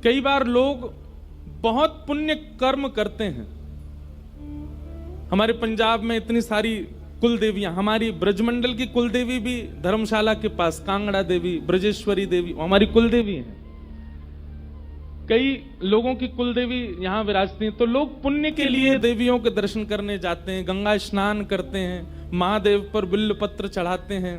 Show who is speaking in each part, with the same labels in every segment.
Speaker 1: कई बार लोग बहुत पुण्य कर्म करते हैं। हमारे पंजाब में इतनी सारी कुल देवियां, हमारी ब्रजमंडल की कुल देवी भी धर्मशाला के पास कांगड़ा देवी, ब्रजेश्वरी देवी हमारी कुल देवी हैं। कई लोगों की कुल देवी यहां विराजती हैं। तो लोग पुण्य के लिए देवियों के दर्शन करने जाते हैं, गंगा स्नान करते हैं, महादेव पर बिल्व पत्र चढ़ाते हैं।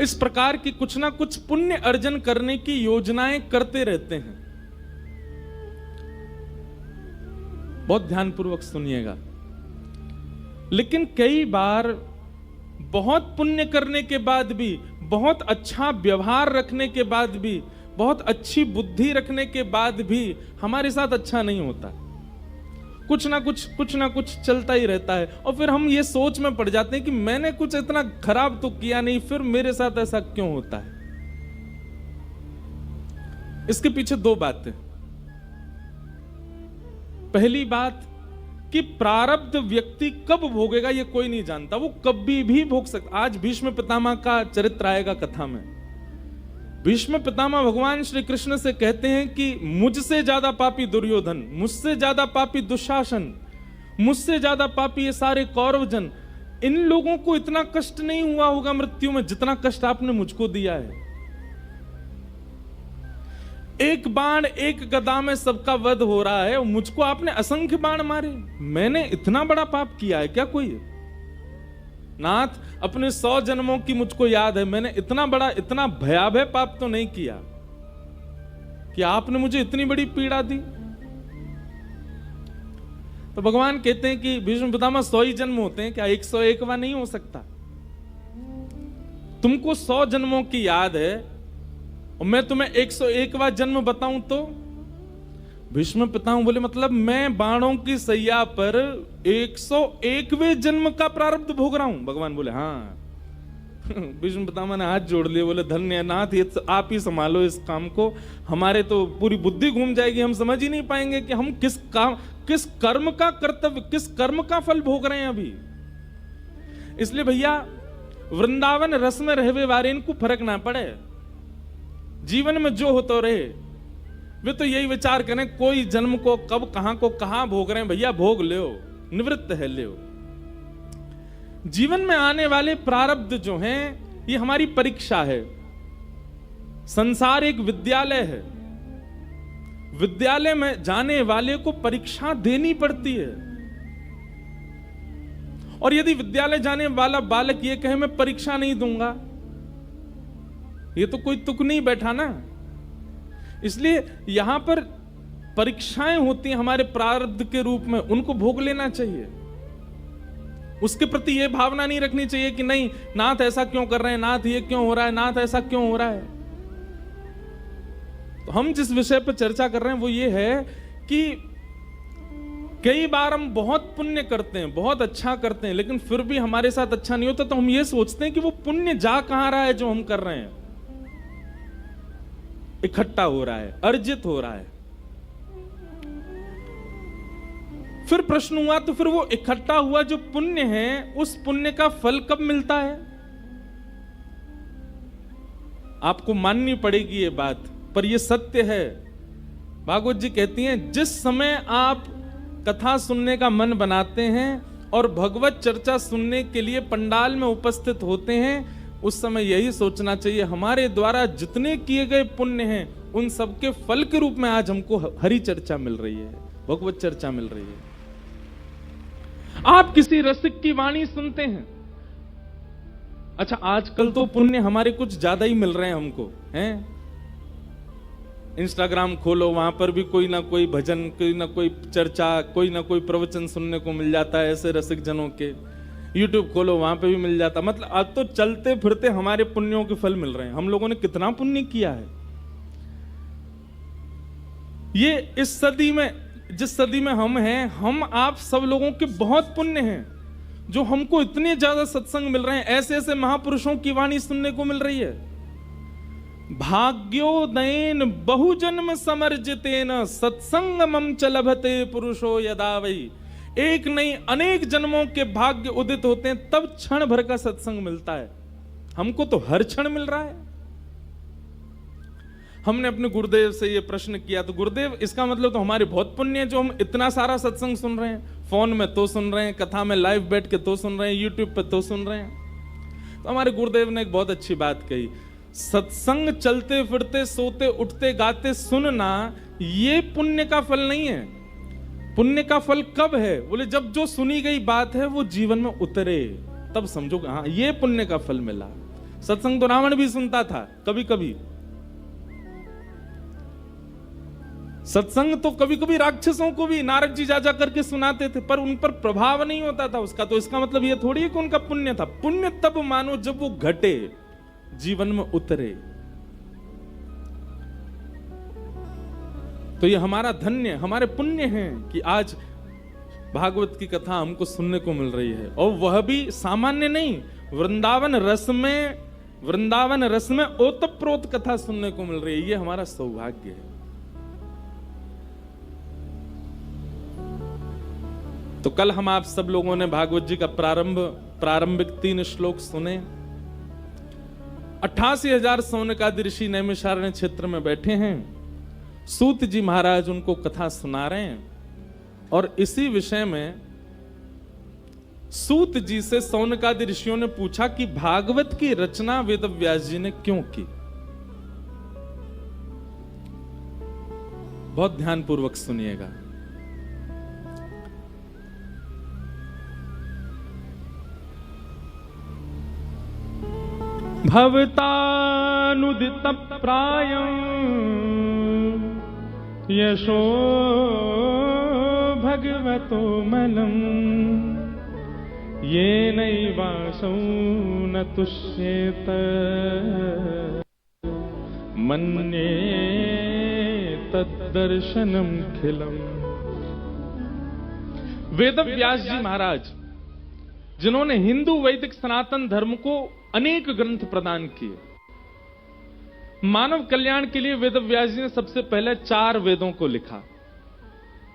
Speaker 1: इस प्रकार की कुछ ना कुछ पुण्य अर्जन करने की योजनाएं करते रहते हैं। बहुत ध्यानपूर्वक सुनिएगा। लेकिन कई बार बहुत पुण्य करने के बाद भी, बहुत अच्छा व्यवहार रखने के बाद भी, बहुत अच्छी बुद्धि रखने के बाद भी हमारे साथ अच्छा नहीं होता। कुछ ना कुछ चलता ही रहता है और फिर हम ये सोच में पड़ जाते हैं कि मैंने कुछ इतना खराब तो किया नहीं, फिर मेरे साथ ऐसा क्यों होता है। इसके पीछे दो बातें। पहली बात कि प्रारब्ध व्यक्ति कब भोगेगा ये कोई नहीं जानता, वो कभी भी भोग सकता। आज भीष्म पितामह का चरित्र आएगा कथा में। भीष्म पितामह भगवान श्री कृष्ण से कहते हैं कि मुझसे ज्यादा पापी दुर्योधन, मुझसे ज्यादा पापी दुशासन, मुझसे ज्यादा पापी ये सारे कौरवजन, इन लोगों को इतना कष्ट नहीं हुआ होगा मृत्यु में जितना कष्ट आपने मुझको दिया है। एक बाण एक गदा में सबका वध हो रहा है और मुझको आपने असंख्य बाण मारे। मैंने इतना बड़ा पाप किया है क्या कोई? नाथ, अपने 100 जन्मों की मुझको याद है, मैंने इतना बड़ा, इतना भयावह पाप तो नहीं किया कि आपने मुझे इतनी बड़ी पीड़ा दी। तो भगवान कहते हैं कि भीष्म पितामह 100 ही जन्म होते हैं क्या? 101वां नहीं हो सकता। तुमको 100 जन्मों की याद है और मैं तुम्हें 101वां जन्म बताऊं तो? भीष्म पितामह बोले मतलब मैं बाणों की सैया पर 101वें जन्म का प्रारब्ध भोग रहा हूं। भगवान बोले हाँ। भीष्म पितामह ने हाथ जोड़ लिए, बोले धन्य नाथ, ये आप ही संभालो इस काम को, हमारे तो पूरी बुद्धि घूम जाएगी, हम समझ ही नहीं पाएंगे कि हम किस कर्म का कर्तव्य, किस कर्म का फल भोग रहे हैं अभी। इसलिए भैया वृंदावन रस में रहवे वारे इनको फर्क ना पड़े, जीवन में जो होता रहे। वे तो यही विचार करें कोई जन्म को कब कहां को कहां भोग रहे हैं, भैया भोग ले, निवृत्त है ले। जीवन में आने वाले प्रारब्ध जो हैं ये हमारी परीक्षा है। संसार एक विद्यालय है, विद्यालय में जाने वाले को परीक्षा देनी पड़ती है। और यदि विद्यालय जाने वाला बालक ये कहे मैं परीक्षा नहीं दूंगा, ये तो कोई तुक नहीं बैठा ना। इसलिए यहां पर परीक्षाएं होती हैं हमारे प्रारब्ध के रूप में, उनको भोग लेना चाहिए। उसके प्रति यह भावना नहीं रखनी चाहिए कि नहीं नाथ ऐसा क्यों कर रहे हैं, नाथ ये क्यों हो रहा है, नाथ ऐसा क्यों हो रहा है। तो हम जिस विषय पर चर्चा कर रहे हैं वो ये है कि कई बार हम बहुत पुण्य करते हैं, बहुत अच्छा करते हैं, लेकिन फिर भी हमारे साथ अच्छा नहीं होता। तो हम ये सोचते हैं कि वो पुण्य जा कहां रहा है जो हम कर रहे हैं, इकट्ठा हो रहा है, अर्जित हो रहा है। फिर प्रश्न हुआ तो फिर वो इकट्ठा हुआ जो पुण्य है, उस पुण्य का फल कब मिलता है? आपको माननी पड़ेगी ये बात, पर ये सत्य है। भागवत जी कहती हैं जिस समय आप कथा सुनने का मन बनाते हैं और भगवत चर्चा सुनने के लिए पंडाल में उपस्थित होते हैं, उस समय यही सोचना चाहिए हमारे द्वारा जितने किए गए पुण्य हैं उन सबके फल के रूप में आज हमको हरि चर्चा मिल रही है, भगवत चर्चा मिल रही है। आप किसी रसिक की वाणी सुनते हैं, अच्छा आजकल तो पुण्य हमारे कुछ ज्यादा ही मिल रहे हैं हमको, हैं? इंस्टाग्राम खोलो, वहां पर भी कोई ना कोई भजन, कोई ना कोई चर्चा, कोई ना कोई प्रवचन सुनने को मिल जाता है ऐसे रसिक जनों के। यूट्यूब खोलो, वहां पे भी मिल जाता। मतलब अब तो चलते फिरते हमारे पुण्यों के फल मिल रहे हैं। हम लोगों ने कितना पुण्य किया है। ये इस सदी में, जिस सदी में हम हैं, हम आप सब लोगों के बहुत पुण्य हैं जो हमको इतने ज्यादा सत्संग मिल रहे हैं, ऐसे ऐसे महापुरुषों की वाणी सुनने को मिल रही है। भाग्योदयेन बहुजन्म समर्जितेन सत्संगमं च लभते पुरुषो यदा वै। एक नहीं अनेक जन्मों के भाग्य उदित होते हैं तब क्षण भर का सत्संग मिलता है। हमको तो हर क्षण मिल रहा है। हमने अपने गुरुदेव से ये प्रश्न किया तो गुरुदेव इसका मतलब तो हमारे बहुत पुण्य है जो हम इतना सारा सत्संग सुन रहे हैं, फोन में तो सुन रहे हैं, कथा में लाइव बैठ के तो सुन रहे हैं, यूट्यूब पे तो सुन रहे हैं। तो हमारे गुरुदेव ने एक बहुत अच्छी बात कही, सत्संग चलते फिरते सोते उठते गाते सुनना ये पुण्य का फल नहीं है। पुण्य का फल कब है? बोले जब जो सुनी गई बात है वो जीवन में उतरे, तब समझो हाँ ये पुण्य का फल मिला। सत्संग तो रावण भी सुनता था कभी कभी, सत्संग तो कभी कभी राक्षसों को भी नारद जी जा जा करके सुनाते थे, पर उन पर प्रभाव नहीं होता था उसका। तो इसका मतलब ये थोड़ी है कि उनका पुण्य था। पुण्य तब मानो जब वो घटे, जीवन में उतरे। तो ये हमारा धन्य, हमारे पुण्य हैं कि आज भागवत की कथा हमको सुनने को मिल रही है, और वह भी सामान्य नहीं, वृंदावन रस में ओतप्रोत कथा सुनने को मिल रही है। ये हमारा सौभाग्य है। तो कल हम आप सब लोगों ने भागवत जी का प्रारंभिक 3 श्लोक सुने। 88,000 सौनकादि ऋषि नैमिषारण्य क्षेत्र में बैठे हैं, सूत जी महाराज उनको कथा सुना रहे हैं, और इसी विषय में सूत जी से सौनकादि ऋषियों ने पूछा कि भागवत की रचना वेदव्यास जी ने क्यों की। बहुत ध्यानपूर्वक सुनिएगा। भवतानुदित प्रायं यशो भगवतो मलम् येनैवासौ न तुष्येत मन्ये तद्दर्शनम् खिलम्। वेदव्यास जी महाराज जिन्होंने हिंदू वैदिक सनातन धर्म को अनेक ग्रंथ प्रदान किए, मानव कल्याण के लिए वेदव्यास जी ने सबसे पहले 4 वेदों को लिखा।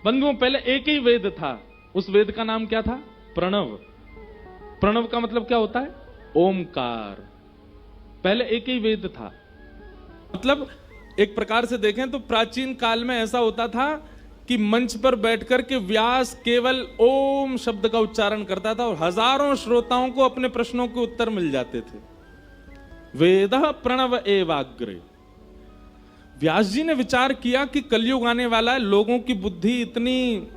Speaker 1: बंधुओं, पहले एक ही वेद था, उस वेद का नाम क्या था? प्रणव। प्रणव का मतलब क्या होता है? ओमकार। पहले एक ही वेद था। मतलब एक प्रकार से देखें तो प्राचीन काल में ऐसा होता था कि मंच पर बैठकर के व्यास केवल ओम शब्द का उच्चारण करता था और हजारों श्रोताओं को अपने प्रश्नों के उत्तर मिल जाते थे। वेदः प्रणव एवाग्रे। व्यास जी ने विचार किया कि कलयुग आने वाला है, लोगों की बुद्धि इतनी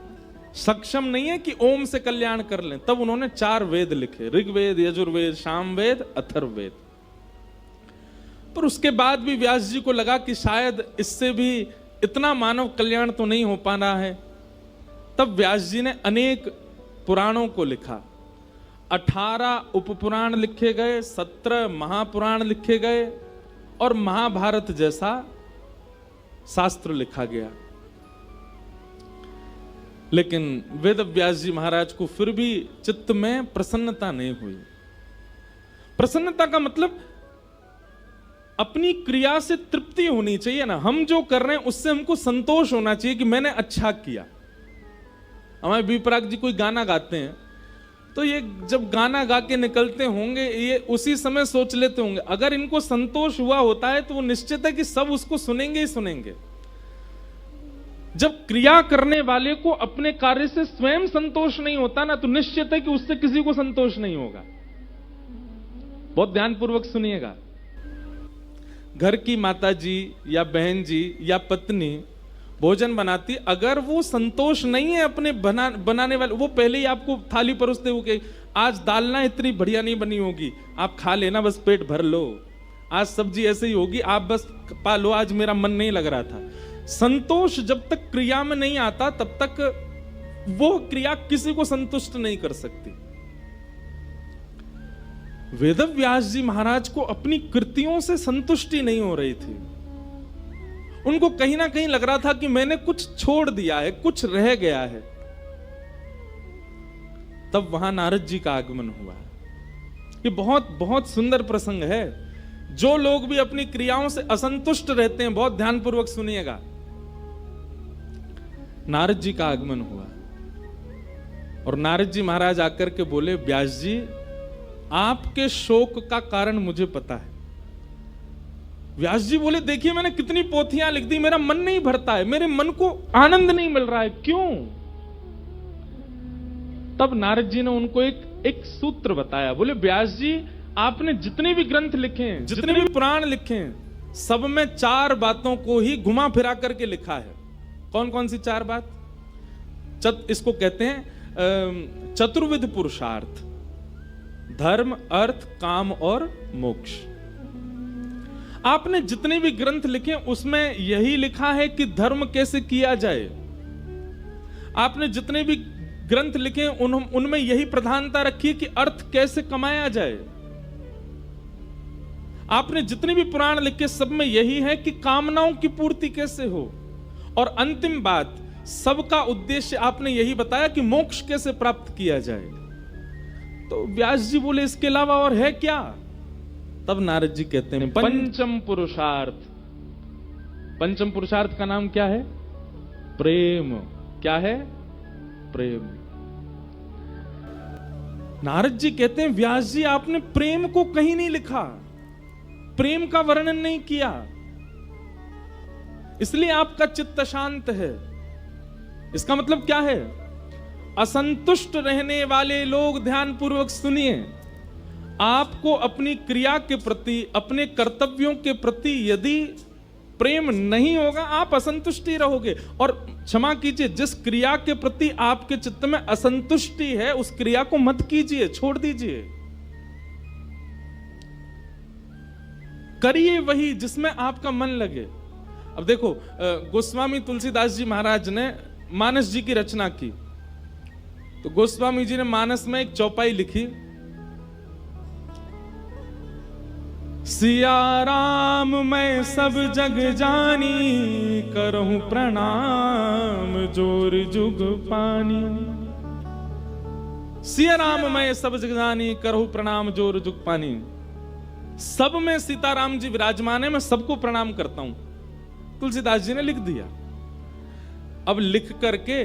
Speaker 1: सक्षम नहीं है कि ओम से कल्याण कर लें। तब उन्होंने 4 वेद लिखे, ऋग्वेद, यजुर्वेद, सामवेद, अथर्ववेद। पर उसके बाद भी व्यास जी को लगा कि शायद इससे भी इतना मानव कल्याण तो नहीं हो पा रहा है। तब व्यास जी ने अनेक पुराणों को लिखा। 18 उपपुराण लिखे गए, 17 महापुराण लिखे गए, और महाभारत जैसा शास्त्र लिखा गया। लेकिन वेद व्यास जी महाराज को फिर भी चित्त में प्रसन्नता नहीं हुई। प्रसन्नता का मतलब अपनी क्रिया से तृप्ति होनी चाहिए ना। हम जो कर रहे हैं उससे हमको संतोष होना चाहिए कि मैंने अच्छा किया। हमारे विपराग जी कोई गाना गाते हैं तो ये जब गाना गा के निकलते होंगे, ये उसी समय सोच लेते होंगे अगर इनको संतोष हुआ होता है तो वो निश्चित है कि सब उसको सुनेंगे ही सुनेंगे। जब क्रिया करने वाले को अपने कार्य से स्वयं संतोष नहीं होता ना, तो निश्चित है कि उससे किसी को संतोष नहीं होगा। बहुत ध्यानपूर्वक सुनिएगा। घर की माता जी या बहन जी या पत्नी भोजन बनाती, अगर वो संतोष नहीं है अपने बनाने वाले, वो पहले ही आपको थाली परोसते हुए आज दाल ना इतनी बढ़िया नहीं बनी होगी, आप खा लेना, बस पेट भर लो, आज सब्जी ऐसे ही होगी, आप बस पा लो, आज मेरा मन नहीं लग रहा था। संतोष जब तक क्रिया में नहीं आता तब तक वो क्रिया किसी को संतुष्ट नहीं कर सकती। वेदव्यास जी महाराज को अपनी कृतियों से संतुष्टि नहीं हो रही थी। उनको कहीं ना कहीं लग रहा था कि मैंने कुछ छोड़ दिया है, कुछ रह गया है। तब वहां नारद जी का आगमन हुआ। ये बहुत बहुत सुंदर प्रसंग है। जो लोग भी अपनी क्रियाओं से असंतुष्ट रहते हैं, बहुत ध्यानपूर्वक सुनिएगा। नारद जी का आगमन हुआ और नारद जी महाराज आकर के बोले, व्यास जी आपके शोक का कारण मुझे पता है, व्यास जी बोले देखिए मैंने कितनी पोथियां लिख दी, मेरा मन नहीं भरता है, मेरे मन को आनंद नहीं मिल रहा है, क्यों? तब नारद जी ने उनको एक सूत्र बताया। बोले व्यास जी आपने जितने भी ग्रंथ लिखे हैं, जितने भी पुराण लिखे हैं, सब में 4 बातों को ही घुमा फिरा करके लिखा है। कौन कौन सी 4 बात? इसको कहते हैं चतुर्विध पुरुषार्थ, धर्म, अर्थ, काम और मोक्ष। आपने जितने भी ग्रंथ लिखे उसमें यही लिखा है कि धर्म कैसे किया जाए। आपने जितने भी ग्रंथ लिखे उनमें यही प्रधानता रखी है कि अर्थ कैसे कमाया जाए। आपने जितने भी पुराण लिखे सब में यही है कि कामनाओं की पूर्ति कैसे हो। और अंतिम बात, सबका उद्देश्य आपने यही बताया कि मोक्ष कैसे प्राप्त किया जाए। तो व्यास जी बोले इसके अलावा और है क्या? तब नारद जी कहते हैं पंचम पुरुषार्थ। पंचम पुरुषार्थ का नाम क्या है? प्रेम। क्या है? प्रेम। नारद जी कहते हैं व्यास जी आपने प्रेम को कहीं नहीं लिखा, प्रेम का वर्णन नहीं किया, इसलिए आपका चित्त शांत है। इसका मतलब क्या है? असंतुष्ट रहने वाले लोग ध्यान पूर्वक सुनिए, आपको अपनी क्रिया के प्रति, अपने कर्तव्यों के प्रति यदि प्रेम नहीं होगा आप असंतुष्टि रहोगे। और क्षमा कीजिए, जिस क्रिया के प्रति आपके चित्त में असंतुष्टि है उस क्रिया को मत कीजिए, छोड़ दीजिए। करिए वही जिसमें आपका मन लगे। अब देखो गोस्वामी तुलसीदास जी महाराज ने मानस जी की रचना की, तो गोस्वामी जी ने मानस में एक चौपाई लिखी, सिया राम मैं सब जग जानी, करहूं प्रणाम जोर जुग पानी। सिया राम मैं सब जग जानी, करहूं प्रणाम जोर जुग पानी। सब में सीताराम जी विराजमान है, मैं सबको प्रणाम करता हूं। तुलसीदास जी ने लिख दिया। अब लिख करके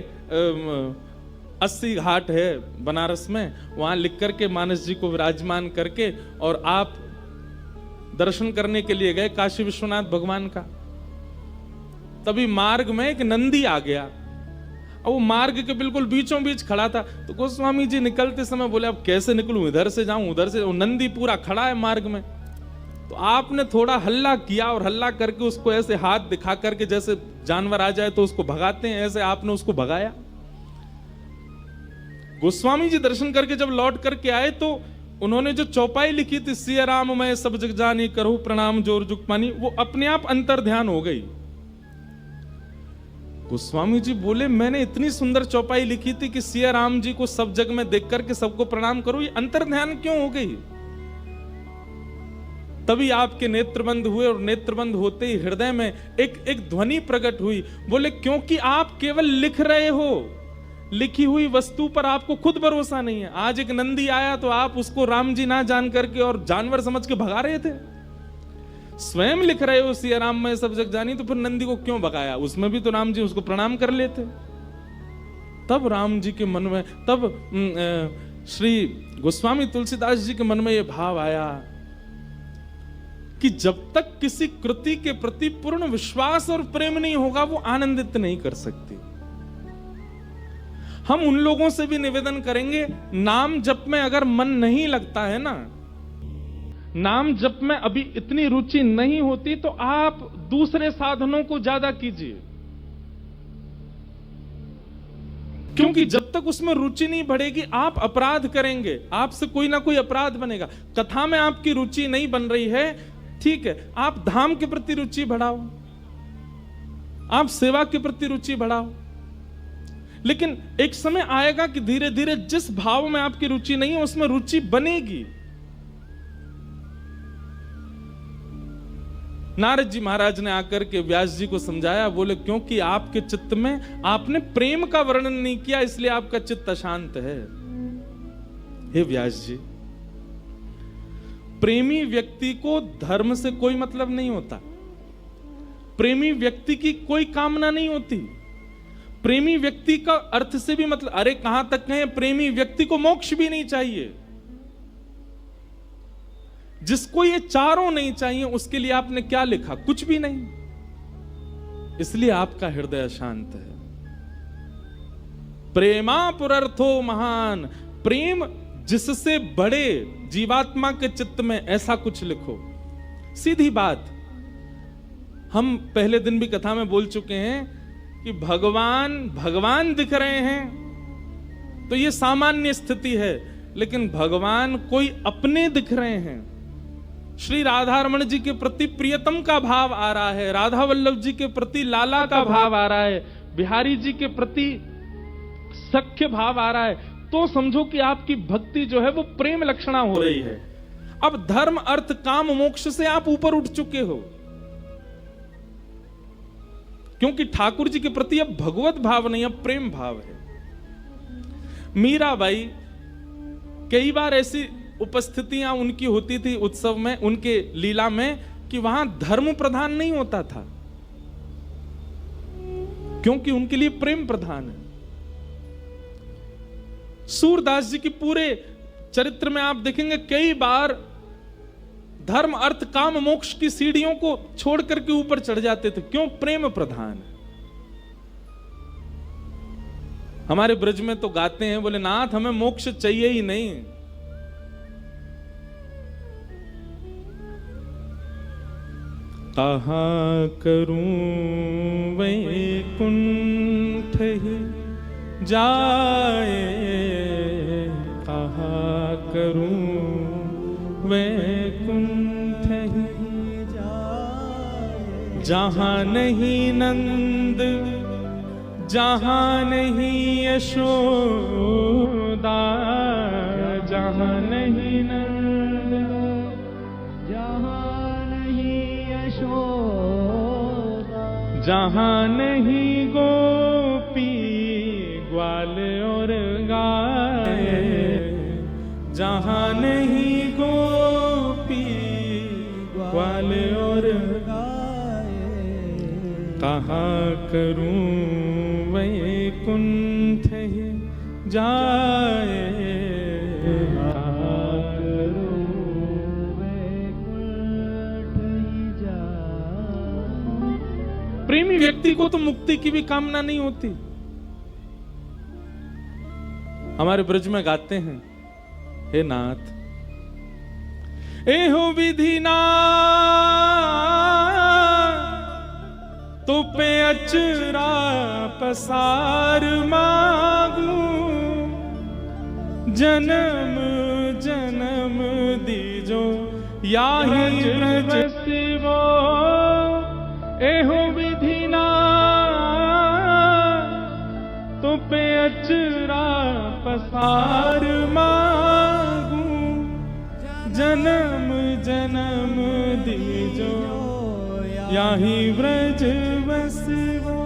Speaker 1: 80 घाट है बनारस में, वहां लिख करके मानस जी को विराजमान करके और आप दर्शन करने के लिए गए काशी विश्वनाथ भगवान का। तभी मार्ग में एक नंदी आ गया और वो मार्ग के बिल्कुल बीचों बीच खड़ा था। तो गोस्वामी जी निकलते समय बोले अब कैसे निकलूं, इधर से जाऊं उधर से? वो नंदी पूरा खड़ा है मार्ग में। तो आपने थोड़ा हल्ला किया और हल्ला करके उसको ऐसे हाथ दिखा करके, जैसे जानवर आ जाए तो उसको भगाते हैं, ऐसे आपने उसको भगाया। गोस्वामी जी दर्शन करके जब लौट करके आए तो उन्होंने जो चौपाई लिखी थी, सिया राम मैं सब जग जानी, करहूं प्रणाम जोर जुग पानी, वो अपने आप अंतर ध्यान हो गई। गोस्वामी जी बोले मैंने इतनी सुंदर चौपाई लिखी थी कि सिया राम जी को सब जग में देख करके सबको प्रणाम करूं, ये अंतर ध्यान क्यों हो गई? तभी आपके नेत्रबंद हुए और नेत्रबंद होते ही हृदय में एक ध्वनि प्रकट हुई। बोले क्योंकि आप केवल लिख रहे हो, लिखी हुई वस्तु पर आपको खुद भरोसा नहीं है। आज एक नंदी आया तो आप उसको राम जी ना जान करके और जानवर समझ के भगा रहे थे। स्वयं लिख रहे हो सिया राम मैं सब जग जानी, तो फिर नंदी को क्यों भगाया? उसमें भी तो राम जी उसको प्रणाम कर लेते। तब राम जी के मन में, तब श्री गोस्वामी तुलसीदास जी के मन में यह भाव आया कि जब तक किसी कृति के प्रति पूर्ण विश्वास और प्रेम नहीं होगा वो आनंदित नहीं कर सकती। हम उन लोगों से भी निवेदन करेंगे, नाम जप में अगर मन नहीं लगता है ना, नाम जप में अभी इतनी रुचि नहीं होती, तो आप दूसरे साधनों को ज्यादा कीजिए। क्योंकि जब तक उसमें रुचि नहीं बढ़ेगी आप अपराध करेंगे, आपसे कोई ना कोई अपराध बनेगा। कथा में आपकी रुचि नहीं बन रही है, ठीक है, आप धाम के प्रति रुचि बढ़ाओ, आप सेवा के प्रति रुचि बढ़ाओ। लेकिन एक समय आएगा कि धीरे धीरे जिस भाव में आपकी रुचि नहीं है उसमें रुचि बनेगी। नारद जी महाराज ने आकर के व्यास जी को समझाया, बोले क्योंकि आपके चित्त में आपने प्रेम का वर्णन नहीं किया, इसलिए आपका चित्त अशांत है। हे व्यास जी, प्रेमी व्यक्ति को धर्म से कोई मतलब नहीं होता, प्रेमी व्यक्ति की कोई कामना नहीं होती, प्रेमी व्यक्ति का अर्थ से भी मतलब, अरे कहां तक कहें, प्रेमी व्यक्ति को मोक्ष भी नहीं चाहिए। जिसको ये चारों नहीं चाहिए उसके लिए आपने क्या लिखा? कुछ भी नहीं। इसलिए आपका हृदय अशांत है। प्रेमा पुरर्थो महान, प्रेम जिससे बड़े जीवात्मा के चित्त में, ऐसा कुछ लिखो। सीधी बात, हम पहले दिन भी कथा में बोल चुके हैं कि भगवान दिख रहे हैं तो ये सामान्य स्थिति है, लेकिन भगवान कोई अपने दिख रहे हैं। श्री राधा रमण जी के प्रति प्रियतम का भाव आ रहा है, राधा वल्लभ जी के प्रति लाला का भाव आ रहा है, बिहारी जी के प्रति सख्य भाव आ रहा है, तो समझो कि आपकी भक्ति जो है वो प्रेम लक्षणा हो रही है। अब धर्म अर्थ काम मोक्ष से आप ऊपर उठ चुके हो, क्योंकि ठाकुर जी के प्रति अब भगवत भाव नहीं, अब प्रेम भाव है। मीराबाई, कई बार ऐसी उपस्थितियां उनकी होती थी उत्सव में, उनके लीला में, कि वहां धर्म प्रधान नहीं होता था, क्योंकि उनके लिए प्रेम प्रधान है। सूरदास जी की पूरे चरित्र में आप देखेंगे कई बार धर्म अर्थ काम मोक्ष की सीढ़ियों को छोड़ करके ऊपर चढ़ जाते थे। क्यों? प्रेम प्रधान है। हमारे ब्रज में तो गाते हैं, बोले नाथ हमें मोक्ष चाहिए ही नहीं। कहाँ करूं वैकुंठ ही जाए, कहाँ करूं वैकुंठ ही जाए, जहां नहीं नंद, जहां नहीं यशोदा, जहां नहीं नंद, जहां नहीं यशोदा, जहां नहीं गोपी ग्वाल और गाय, जहां नहीं गोपी ग्वाल और गाय, कहाँ करूं वैकुंठ ही जाए, कहाँ करूं वैकुंठ ही जाए। प्रेमी व्यक्ति को तो मुक्ति की भी कामना नहीं होती। हमारे ब्रज में गाते हैं, हे नाथ एहो विधि ना तो पे अचरा पसार मांगू, जन्म जन्म दीजो याही ब्रज शिवो, एहो विधि ना तो पे अचरा पसार मांगू, जन्म जन्म दीजो याही ब्रज बसवो।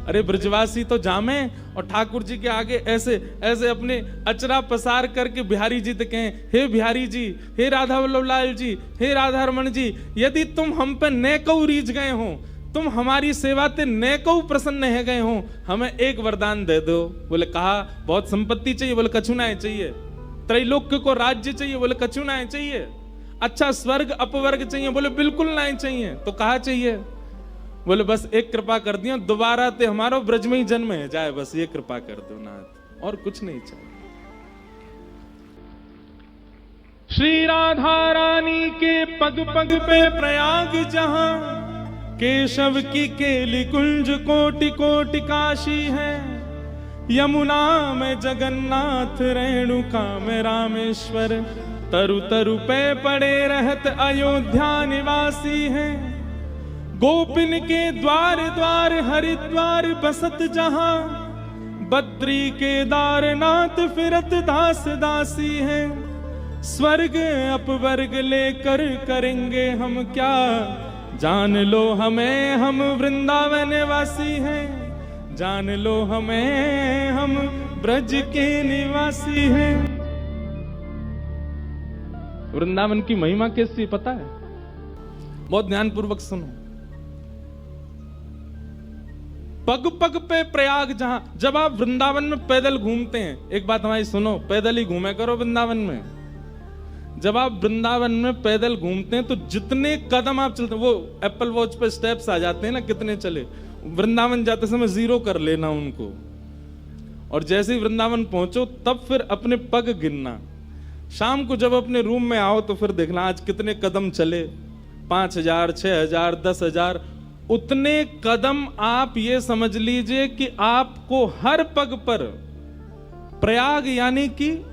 Speaker 1: अरे ब्रजवासी तो जामे और ठाकुर जी के आगे ऐसे ऐसे अपने अचरा पसार करके बिहारी जी तक कहें, हे बिहारी जी, हे राधा वल्लभ लाल जी, हे राधा रमण जी, यदि तुम हम पे नेकऊ रीझ गए हो, तुम हमारी सेवा ते नेकऊ प्रसन्न है गए हो, हमें एक वरदान दे दो। बोले कहा, बहुत संपत्ति चाहिए? बोले कछु ना चाहिए। त्रैलोक्य को राज्य चाहिए? बोले कछु ना चाहिए। अच्छा स्वर्ग अपवर्ग चाहिए? बोले बिल्कुल नहीं चाहिए। तो कहा चाहिए? बोले बस एक कृपा कर दियो, दोबारा ते हमारो ब्रज में ही जन्म है जाए, बस ये कृपा कर दो नाथ, और कुछ नहीं चाहिए। श्री राधा रानी के पग पग पे प्रयाग जहां, केशव की केली कुंज कोटि कोटि काशी है, यमुना में जगन्नाथ, रेणुका में रामेश्वर, तरु तरु पे पड़े रहत अयोध्या निवासी हैं, गोपिन के द्वार द्वार हरिद्वार बसत जहां, बद्री केदारनाथ फिरत दास दासी हैं, स्वर्ग अपवर्ग लेकर करेंगे हम क्या, जान लो हमें हम वृंदावन वासी हैं, जान लो हमें हम ब्रज के निवासी हैं। वृंदावन की महिमा कैसी पता है? बहुत ध्यानपूर्वक सुनो। पग पग पे प्रयाग जहां, जब आप वृंदावन में पैदल घूमते हैं, एक बात हमारी सुनो, पैदल ही घूमे करो वृंदावन में। जब आप वृंदावन में पैदल घूमते हैं तो जितने कदम आप चलते हैं, वो एप्पल वॉच पे स्टेप्स आ जाते हैं ना, कितने चले। वृंदावन जाते समय 0 कर लेना उनको, और जैसे ही वृंदावन पहुंचो तब फिर अपने पग गिनना। शाम को जब अपने रूम में आओ तो फिर देखना आज कितने कदम चले, 5000, 6000, 10,000। उतने कदम आप ये समझ लीजिए कि आपको हर पग पर प्रयाग यानी कि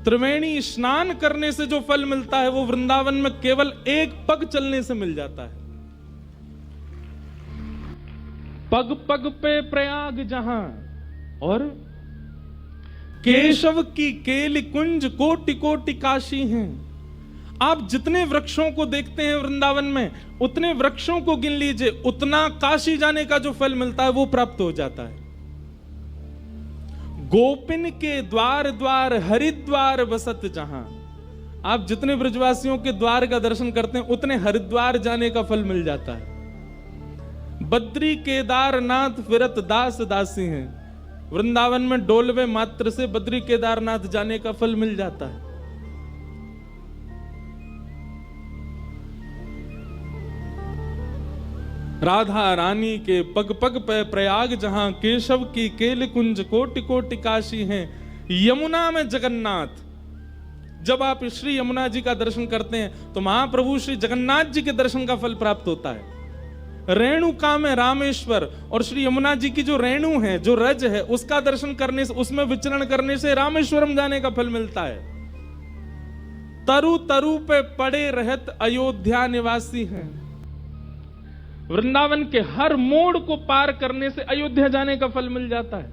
Speaker 1: त्रिवेणी स्नान करने से जो फल मिलता है वो वृंदावन में केवल एक पग चलने से मिल जाता है। पग पग पे प्रयाग जहां, और केशव की केली कुंज कोटि कोटि काशी हैं। आप जितने वृक्षों को देखते हैं वृंदावन में, उतने वृक्षों को गिन लीजिए, उतना काशी जाने का जो फल मिलता है वो प्राप्त हो जाता है। गोपिन के द्वार द्वार हरिद्वार बसत जहां, आप जितने ब्रजवासियों के द्वार का दर्शन करते हैं उतने हरिद्वार जाने का फल मिल जाता है। बद्री केदारनाथ फिरत दास दासी हैं, वृंदावन में डोलवे मात्र से बद्री केदारनाथ जाने का फल मिल जाता है। राधा रानी के पग पग पे प्रयाग जहां, केशव की केल कुंज कोटि कोटि काशी हैं। यमुना में जगन्नाथ, जब आप श्री यमुना जी का दर्शन करते हैं तो महाप्रभु श्री जगन्नाथ जी के दर्शन का फल प्राप्त होता है। रेणुका में रामेश्वर, और श्री यमुना जी की जो रेणु है, जो रज है, उसका दर्शन करने से, उसमें विचरण करने से रामेश्वरम जाने का फल मिलता है। तरु तरु पे पड़े रहत अयोध्या निवासी हैं, वृंदावन के हर मोड़ को पार करने से अयोध्या जाने का फल मिल जाता है।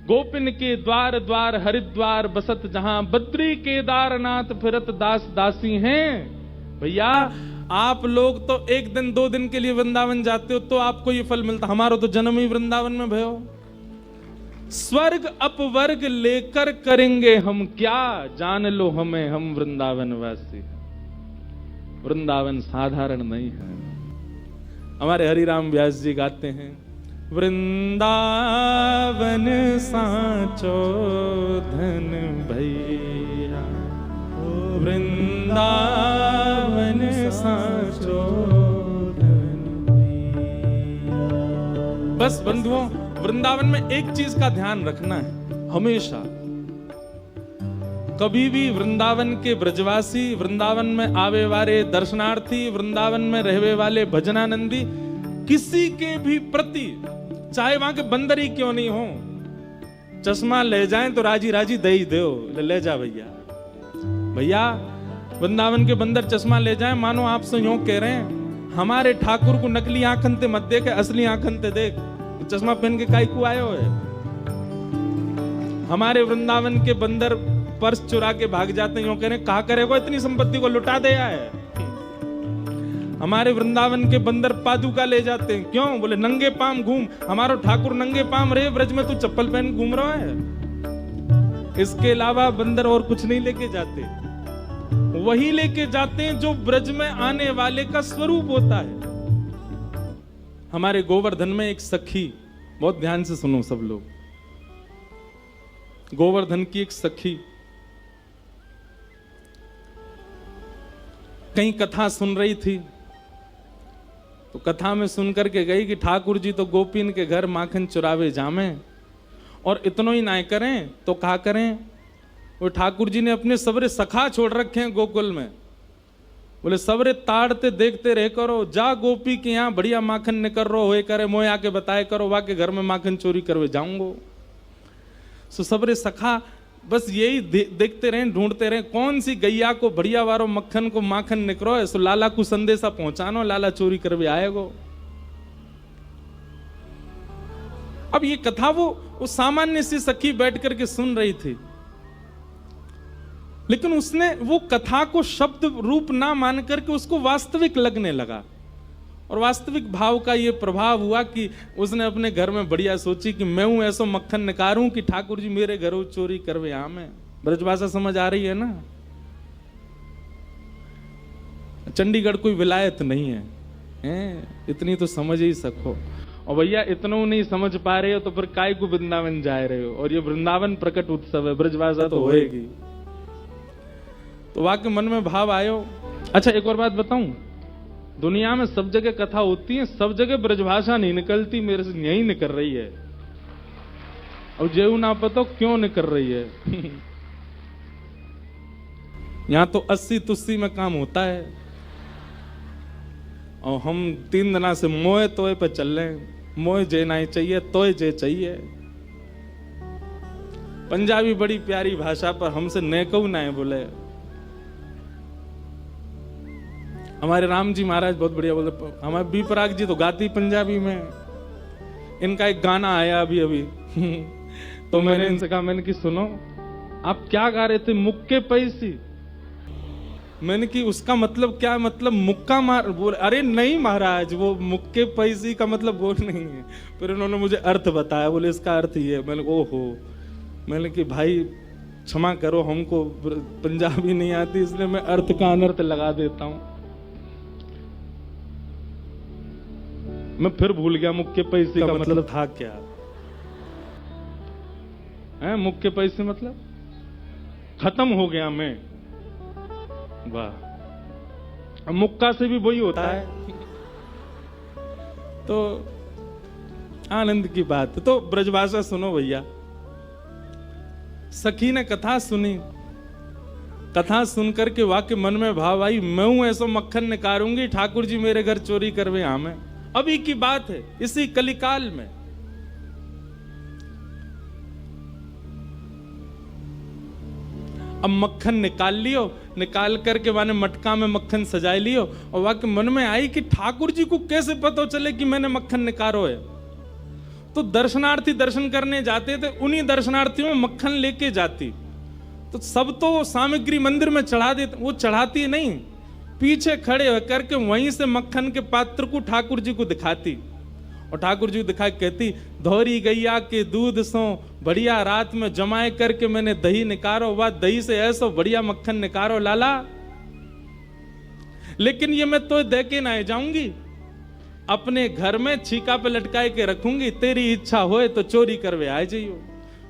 Speaker 1: गोपिन के द्वार द्वार हरिद्वार बसत जहां, बद्री केदारनाथ फिरत दास दासी हैं। भैया आप लोग तो 1 दिन 2 दिन के लिए वृंदावन जाते हो तो आपको ये फल मिलता, हमारा तो जन्म ही वृंदावन में भयो। स्वर्ग अपवर्ग लेकर करेंगे हम क्या, जान लो हमें हम वृंदावन वासी। वृंदावन साधारण नहीं है। हमारे हरिराम व्यास जी गाते हैं, वृंदावन साचो धन भैया, वृंदावन साचो धन भैया। बस बंधुओं, वृंदावन में एक चीज का ध्यान रखना है हमेशा, कभी भी वृंदावन के ब्रजवासी, वृंदावन में आवे वाले दर्शनार्थी, वृंदावन में रहने वाले भजनानंदी, किसी के भी प्रति, चाहे वहां के बंदर ही क्यों नहीं हो, चश्मा ले जाएं तो राजी राजी दे ही दो, ले जा भैया। भैया वृंदावन के बंदर चश्मा ले जाएं, मानो आपसे यूं कह रहे हैं हमारे ठाकुर को नकली आंखन ते मत देख, असली आंखन ते देख, चश्मा पहन के काई को आयो है। हमारे वृंदावन के बंदर पर्स चुरा के भाग जाते हैं, यूं कह रहे हैं कहा करेगा इतनी संपत्ति को लुटा दे है। हमारे वृंदावन के बंदर पादुका ले जाते हैं, क्यों? बोले नंगे पाम घूम, हमारा ठाकुर नंगे पाम रहे ब्रज में, तू चप्पल पहन घूम रहा है। इसके अलावा बंदर और कुछ नहीं लेके जाते, वही लेके जाते हैं जो ब्रज में आने वाले का स्वरूप होता है। हमारे गोवर्धन में एक सखी, बहुत ध्यान से सुनो सब लोग, गोवर्धन की एक सखी कहीं कथा सुन रही थी, तो कथा में सुन करके गई कि ठाकुर जी तो गोपीन के घर माखन चुरावे जामे, और इतनो ही ना करें तो कहा करें, वो ठाकुर जी ने अपने सबरे सखा छोड़ रखे हैं गोकुल में, बोले सबरे ताड़ते देखते रह करो, जा गोपी के यहाँ बढ़िया माखन निकर रो होए करे, मोए आके बताए करो, वा के घर में माखन चोरी करवे जाऊंगो। सो सबरे सखा बस यही देखते रहे, ढूंढते रहे कौन सी गैया को बढ़िया वारो मक्खन को माखन निकरो है, सो लाला को संदेशा पहुंचानो, लाला चोरी करवे आएगो। अब ये कथा वो सामान्य सी सखी बैठ करके सुन रही थी, लेकिन उसने वो कथा को शब्द रूप ना मान करके उसको वास्तविक लगने लगा, और वास्तविक भाव का ये प्रभाव हुआ कि उसने अपने घर में बढ़िया सोची कि मैं हूं ऐसा मक्खन निकारूं कि ठाकुर जी मेरे घरों चोरी करवे यहां में। ब्रजभाषा समझ आ रही है ना? चंडीगढ़ कोई विलायत नहीं है, इतनी तो समझ ही सको। और भैया इतना नहीं समझ पा रहे हो तो फिर काय को वृंदावन जा रहे हो, और ये वृंदावन प्रकट उत्सव है, ब्रजभाषा तो होएगी। तो वाकई मन में भाव आयो। अच्छा एक और बात बताऊं, दुनिया में सब जगह कथा होती है, सब जगह ब्रजभाषा नहीं निकलती, मेरे से यही निकल रही है। और जेऊ ना पता क्यों निकल रही है। यहां तो 80 तुस्सी में काम होता है और हम 3 दिना से मोए तोए पे चल रहे हैं। मोए जे नहीं चाहिए, तोए जे चाहिए। पंजाबी बड़ी प्यारी भाषा, पर हमसे नेकऊ ना है बोले। हमारे राम जी महाराज बहुत बढ़िया बोले। हमारे बी पराग जी तो गाती पंजाबी में। इनका एक गाना आया अभी अभी। तो मैंने इनसे कहा, मैंने कि सुनो आप क्या गा रहे थे, मुक्के पैसी। मैंने कि उसका मतलब क्या, मतलब मुक्का मार। बोले अरे नहीं महाराज, वो मुक्के पैसी का मतलब वो नहीं है। फिर उन्होंने मुझे अर्थ बताया, बोले इसका अर्थ ये है। मैंने ओहो, मैंने कि भाई क्षमा करो, हमको पंजाबी नहीं आती, इसलिए मैं अर्थ का अनर्थ लगा देता हूं। मैं फिर भूल गया मुक्के पैसे का मतलब था क्या है। मुक्के पैसे मतलब खत्म हो गया मैं। वाह, मुक्का से भी वही होता है। तो आनंद की बात। तो ब्रजभाषा सुनो भैया। सखी ने कथा सुनी, कथा सुनकर के वाकई मन में भाव आई, मैं हूं ऐसा मक्खन निकारूंगी, ठाकुर जी मेरे घर चोरी करवे। यहां में अभी की बात है, इसी कलिकाल में। अब मक्खन निकाल लियो, निकाल करके माने मटका में मक्खन सजाए लियो। और वाकई मन में आई कि ठाकुर जी को कैसे पता चले कि मैंने मक्खन निकारो है। तो दर्शनार्थी दर्शन करने जाते थे, उन्हीं दर्शनार्थियों में मक्खन लेके जाती। तो सब तो सामग्री मंदिर में चढ़ा देते, वो चढ़ाती नहीं, पीछे खड़े होकर के वहीं से मक्खन के पात्र को ठाकुर जी को दिखाती। और ठाकुर जी को दिखा कहती, धौरी गैया के दूध सो बढ़िया रात में जमाए करके मैंने दही निकारो, वह दही से ऐसा बढ़िया मक्खन निकारो लाला। लेकिन ये मैं तो दे के ना जाऊंगी, अपने घर में छीका पे लटकाए के रखूंगी, तेरी इच्छा होए तो चोरी करवे आ जाइयो।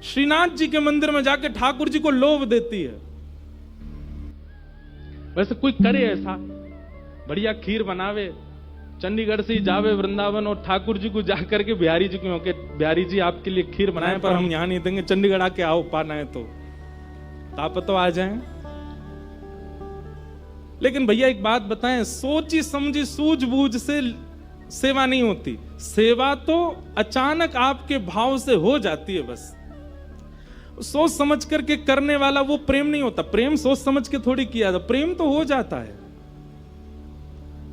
Speaker 1: श्रीनाथ जी के मंदिर में जाके ठाकुर जी को लोभ देती है। वैसे कोई करे ऐसा, बढ़िया खीर बनावे, चंडीगढ़ से जावे वृंदावन और ठाकुर जी को जाकर के बिहारी जी को, बिहारी जी आपके लिए खीर बनाए, पर हम यहां नहीं देंगे, चंडीगढ़ आके आओ, पाना है तो आप तो आ जाएं। लेकिन भैया एक बात बताएं, सोची समझी सूझबूझ से सेवा नहीं होती। सेवा तो अचानक आपके भाव से हो जाती है। बस सोच समझ करके करने वाला वो प्रेम नहीं होता। प्रेम सोच समझ के थोड़ी किया था, प्रेम तो हो जाता है।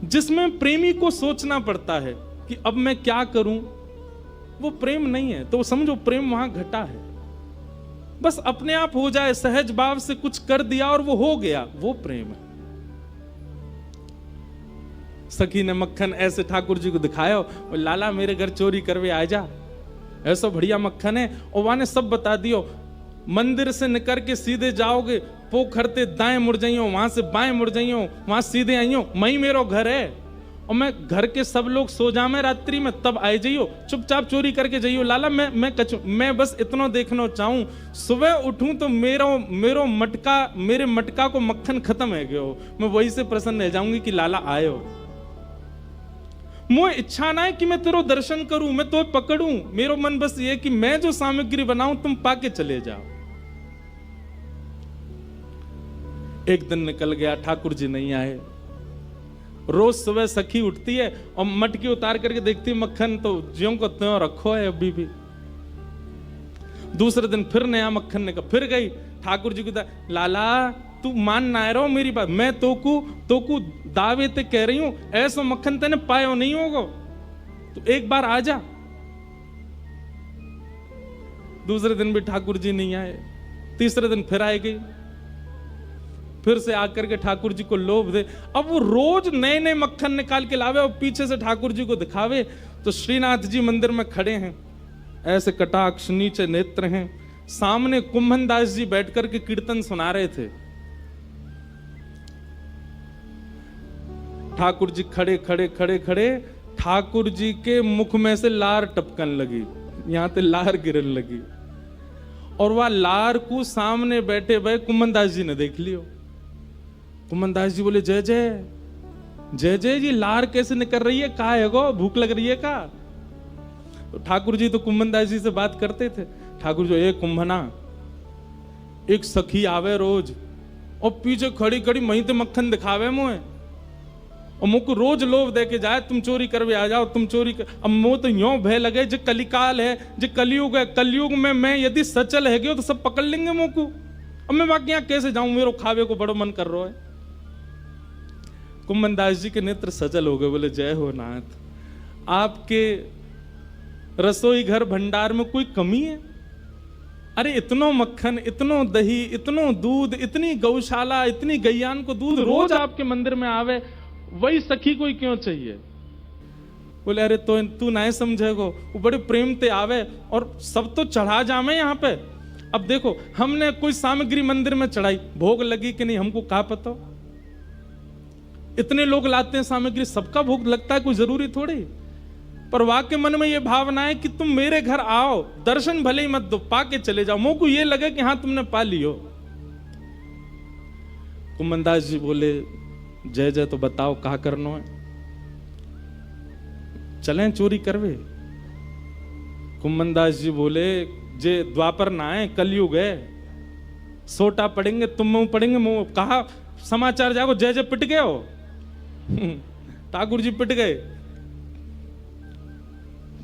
Speaker 1: जिसमें प्रेमी को सोचना पड़ता है कि अब मैं क्या करूं, वो प्रेम नहीं है। तो समझो प्रेम वहां घटा है। बस अपने आप हो जाए, सहज भाव से कुछ कर दिया और वो हो गया, वो प्रेम है। सखी ने मक्खन ऐसे ठाकुर जी को दिखाया, और लाला मेरे घर चोरी करवे आ जा, ऐसा बढ़िया मक्खन है। और वहां ने सब बता दियो, मंदिर से निकल के सीधे जाओगे, पोखरते दाएं मुड़ जाइयो, वहां से बाएं मुड़ जाइयो, वहां सीधे आइयो, मई मेरो घर है। और मैं घर के सब लोग सो जामे रात्रि में, तब आए जाइयो, चुपचाप चोरी करके जाइयो लाला। मैं बस इतना देखना चाहूं, सुबह उठूं तो मेरो मटका, मेरे मटका को मक्खन खत्म है गयो, मैं वही से प्रसन्न रह जाऊंगी कि लाला आयो। मुझे इच्छा ना है कि मैं तेरो दर्शन करूं, मैं तो पकड़ूं। मेरो मन बस ये कि मैं जो सामग्री बनाऊं तुम पाके चले जाओ। एक दिन निकल गया, ठाकुर जी नहीं आए। रोज सुबह सखी उठती है और मटकी उतार करके देखती है, मक्खन तो ज्यों को त्यों रखो है अभी भी। दूसरे दिन फिर नया मक्खन निकल, फिर गई ठाकुर जी को, लाला तू मान ना रहो मेरी बात, मैं तोकू दावे ते कह रही हूं, ऐसा मक्खन तेने पायो नहीं होगा, तो एक बार आ जा। दूसरे दिन भी ठाकुर जी नहीं आए, तीसरे दिन फिर आए गई, फिर से आकर के ठाकुर जी को लोभ दे। अब वो रोज नए नए मक्खन निकाल के लावे और पीछे से ठाकुर जी को दिखावे। तो श्रीनाथ जी मंदिर में खड़े हैं, ऐसे कटाक्ष नीचे नेत्र हैं, सामने कुंभन दास जी बैठकर के कीर्तन सुना रहे थे। ठाकुर जी खड़े खड़े खड़े खड़े, ठाकुर जी के मुख में से लार टपकन लगी, यहां से लार गिरन लगी। और वह लार को सामने बैठे भाई कुंभन दास जी ने देख लियो। कुम्मनदास जी बोले जय जय जय जय जी, लार कैसे निकल रही है, का है गो, भूख लग रही है का? तो ठाकुर जी तो कुम्मनदास जी से बात करते थे। ठाकुर जी, ए कुंभना, एक सखी आवे रोज और पीछे खड़ी खड़ी मही ते मक्खन दिखावे मुझे और मुझको रोज लोभ दे के जाए, तुम चोरी करवे आ जाओ, तुम चोरी कर। अब मुँह तो यो भय लगे जो कलिकाल है, जो कलयुग है, कलयुग में मैं यदि सचल है गयो तो सब पकड़ लेंगे मुझको। अब मैं बाकी यहाँ कैसे जाऊं, मेरे खावे को बड़ो मन कर रहा है। कुम्मनदास जी के नेत्र सजल हो गए, बोले जय हो नाथ, आपके रसोई घर भंडार में कोई कमी है? अरे इतनो मक्खन, इतनो दही, इतनो दूध, इतनी गौशाला, इतनी गैयान को दूध रोज आपके मंदिर में आवे, वही सखी कोई क्यों चाहिए? बोले अरे तो तू ना समझेगो, वो बड़े प्रेम ते आवे और सब तो चढ़ा जामे यहाँ पे। अब देखो, हमने कोई सामग्री मंदिर में चढ़ाई, भोग लगी कि नहीं हमको क्या पता? इतने लोग लाते हैं सामग्री, सबका भोग लगता है, कोई जरूरी थोड़ी। पर वाके मन में ये भावना है कि तुम मेरे घर आओ, दर्शन भले ही मत दो, पाके चले जाओ, मुझको ये लगे कि हाँ तुमने पा लियो। कुम्मनदास जी बोले जय जय, तो बताओ कहा करना है? चलें चोरी करवे? कुम्मनदास जी बोले जे द्वापर ना है, कलयुग है, सोटा पड़ेंगे, तुम मुंह पड़ेंगे मुंह। कहा समाचार जागो, जय जय पिट गए हो? ठाकुर जी पिट गए?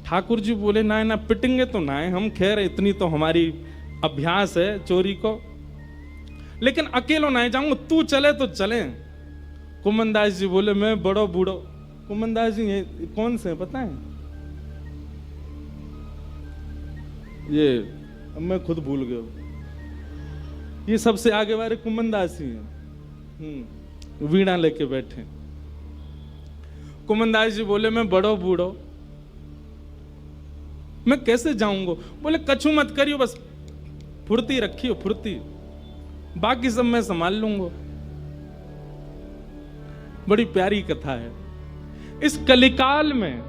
Speaker 1: ठाकुर जी बोले ना ना पिटेंगे तो ना है हम, खैर इतनी तो हमारी अभ्यास है चोरी को, लेकिन अकेलो ना जाऊंगा, तू चले तो चले। कुम्मनदास जी बोले मैं बड़ो बूढ़ो। कुम्मनदास जी ये कौन से हैं पता है? ये मैं खुद भूल गया, ये सबसे आगे वाले कुम्मनदास ही हैं, वीणा लेके बैठे। कुम्मनदास जी बोले मैं बड़ो बूढ़ो, मैं कैसे जाऊंगा? बोले कछु मत करियो, बस फुर्ती रखियो, फुर्ती, बाकी सब मैं संभाल लूंगा। बड़ी प्यारी कथा है। इस कलिकाल में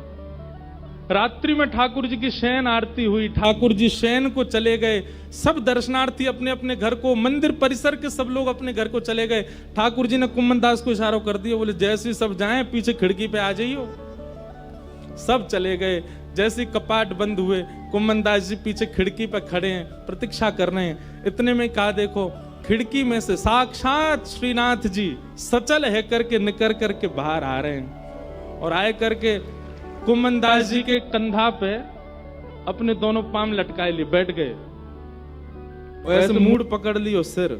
Speaker 1: रात्रि में ठाकुर जी की शयन आरती हुई, ठाकुर जी शयन को चले गए, सब दर्शनार्थी अपने अपने घर को, मंदिर परिसर के सब लोग अपने घर को चले गए। ठाकुर जी ने कुम्मनदास को इशारा कर दिया, बोले जैसे सब जाएं पीछे खिड़की पे आ जाइयो। सब चले गए। जैसे कपाट बंद हुए, कुम्मनदास जी पीछे खिड़की पे खड़े हैं, प्रतीक्षा कर रहे हैं। इतने में कहा देखो, खिड़की में से साक्षात श्रीनाथ जी सचल है करके निकर करके बाहर आ रहे हैं और आए करके कुम्मनदास जी के कंधा पे अपने दोनों पाम लटकाए लिए बैठ गए और ऐसे मूड पकड़ लियो सिर।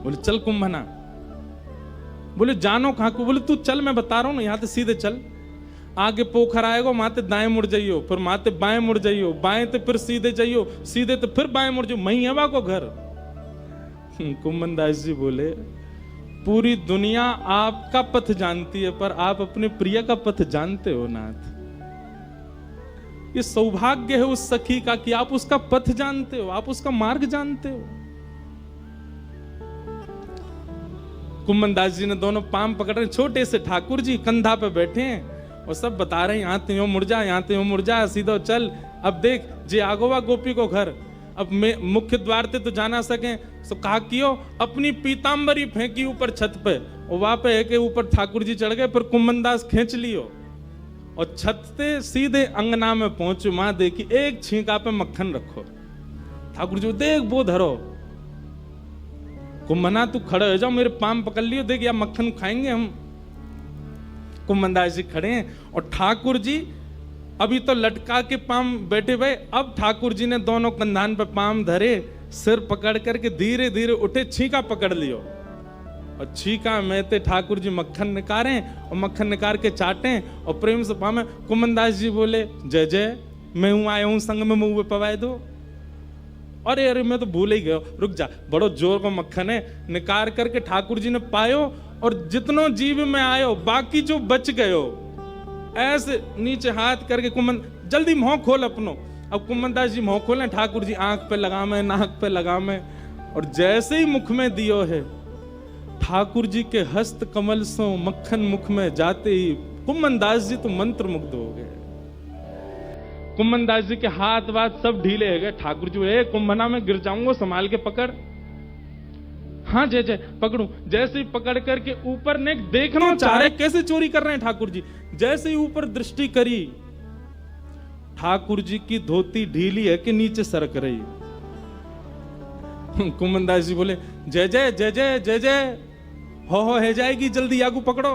Speaker 1: बोले चल कुंभना। बोले जानो कहां को? बोले तू चल, मैं बता रहा हूं ना, यहां से सीधे चल, आगे पोखर आएगा, माते दाएं मुड़ जाइयो, फिर माते बाएं मुड़ जाइयो, बाएं ते फिर सीधे जाइयो, सीधे तो फिर बाएं मुड़ जाइयो, मही है को घर। कुम्मनदास जी बोले पूरी दुनिया आपका पथ जानती है, पर आप अपने प्रिय का पथ जानते हो नाथ। ये सौभाग्य है उस सखी का कि आप उसका पथ जानते हो, आप उसका मार्ग जानते हो। कुम्मनदास जी ने दोनों पाम पकड़ रहे, छोटे से ठाकुर जी कंधा पे बैठे हैं और सब बता रहे हैं यहाँ ते मुड़ जा, यहाँ ते मुड़ जा, सीधो चल। अब देख जे आगोवा गोपी को घर, अब मैं मुख्य द्वार ते तो जाना सके, तो कहा कियो अपनी पीतांबरी फेंकी ऊपर छत पे, और वहां पे है के ऊपर ठाकुर जी चढ़ गए, फिर कुम्मनदास खींच लियो और छत से सीधे अंगना में पहुंचो। मां देखी एक छींका पे मक्खन रखो। ठाकुर जी देख वो धरो, कुम्मना तू खड़े हो जाओ, मेरे पाम पकड़ लियो, देख या मक्खन खाएंगे हम। कुम्मनदास जी खड़े हैं और ठाकुर जी अभी तो लटका के पाम बैठे हुए, अब ठाकुर जी ने दोनों कंधान पे पाम धरे, सिर पकड़ करके धीरे धीरे उठे, छींका पकड़ लियो और छींका में ते ठाकुर जी मक्खन निकारे और मक्खन निकाल के चाटे और प्रेम से पामे। कुम्मनदास जी बोले जय जय, मैं हूं आया हूं संग में मुंह पवाए दो। अरे अरे मैं तो भूल ही गया, रुक जा, बड़ो जोर को मक्खन है। निकाल करके ठाकुर जी ने पायो और जितनो जीव में आयो, बाकी जो बच गयो, ऐसे नीचे हाथ करके कुम्मन जल्दी मुंह खोल अपनो। अब कुम्मनदास जी मुंह खोले, ठाकुर जी आंख पे लगा में, नाक पे लगा में, और जैसे ही मुख में दियो है, ठाकुर जी के हस्त कमल से मक्खन मुख में जाते ही कुम्मनदास जी तो मंत्र मुग्ध हो गए। कुम्मनदास जी के हाथ वाथ सब ढीले हो गए। ठाकुर जी ए कुम्भना में गिर जाऊंगा, संभाल के पकड़। हाँ जय जय पकड़ू। जैसे ही पकड़ करके ऊपर ने देखना चाह रहे कैसे चोरी कर रहे हैं ठाकुर जी। जैसे ही ऊपर दृष्टि करी, ठाकुर जी की धोती ढीली है कि नीचे सरक रही। कुमनदास जी बोले जय जय जय जय जय जय, हो है जाएगी, जल्दी आगू पकड़ो।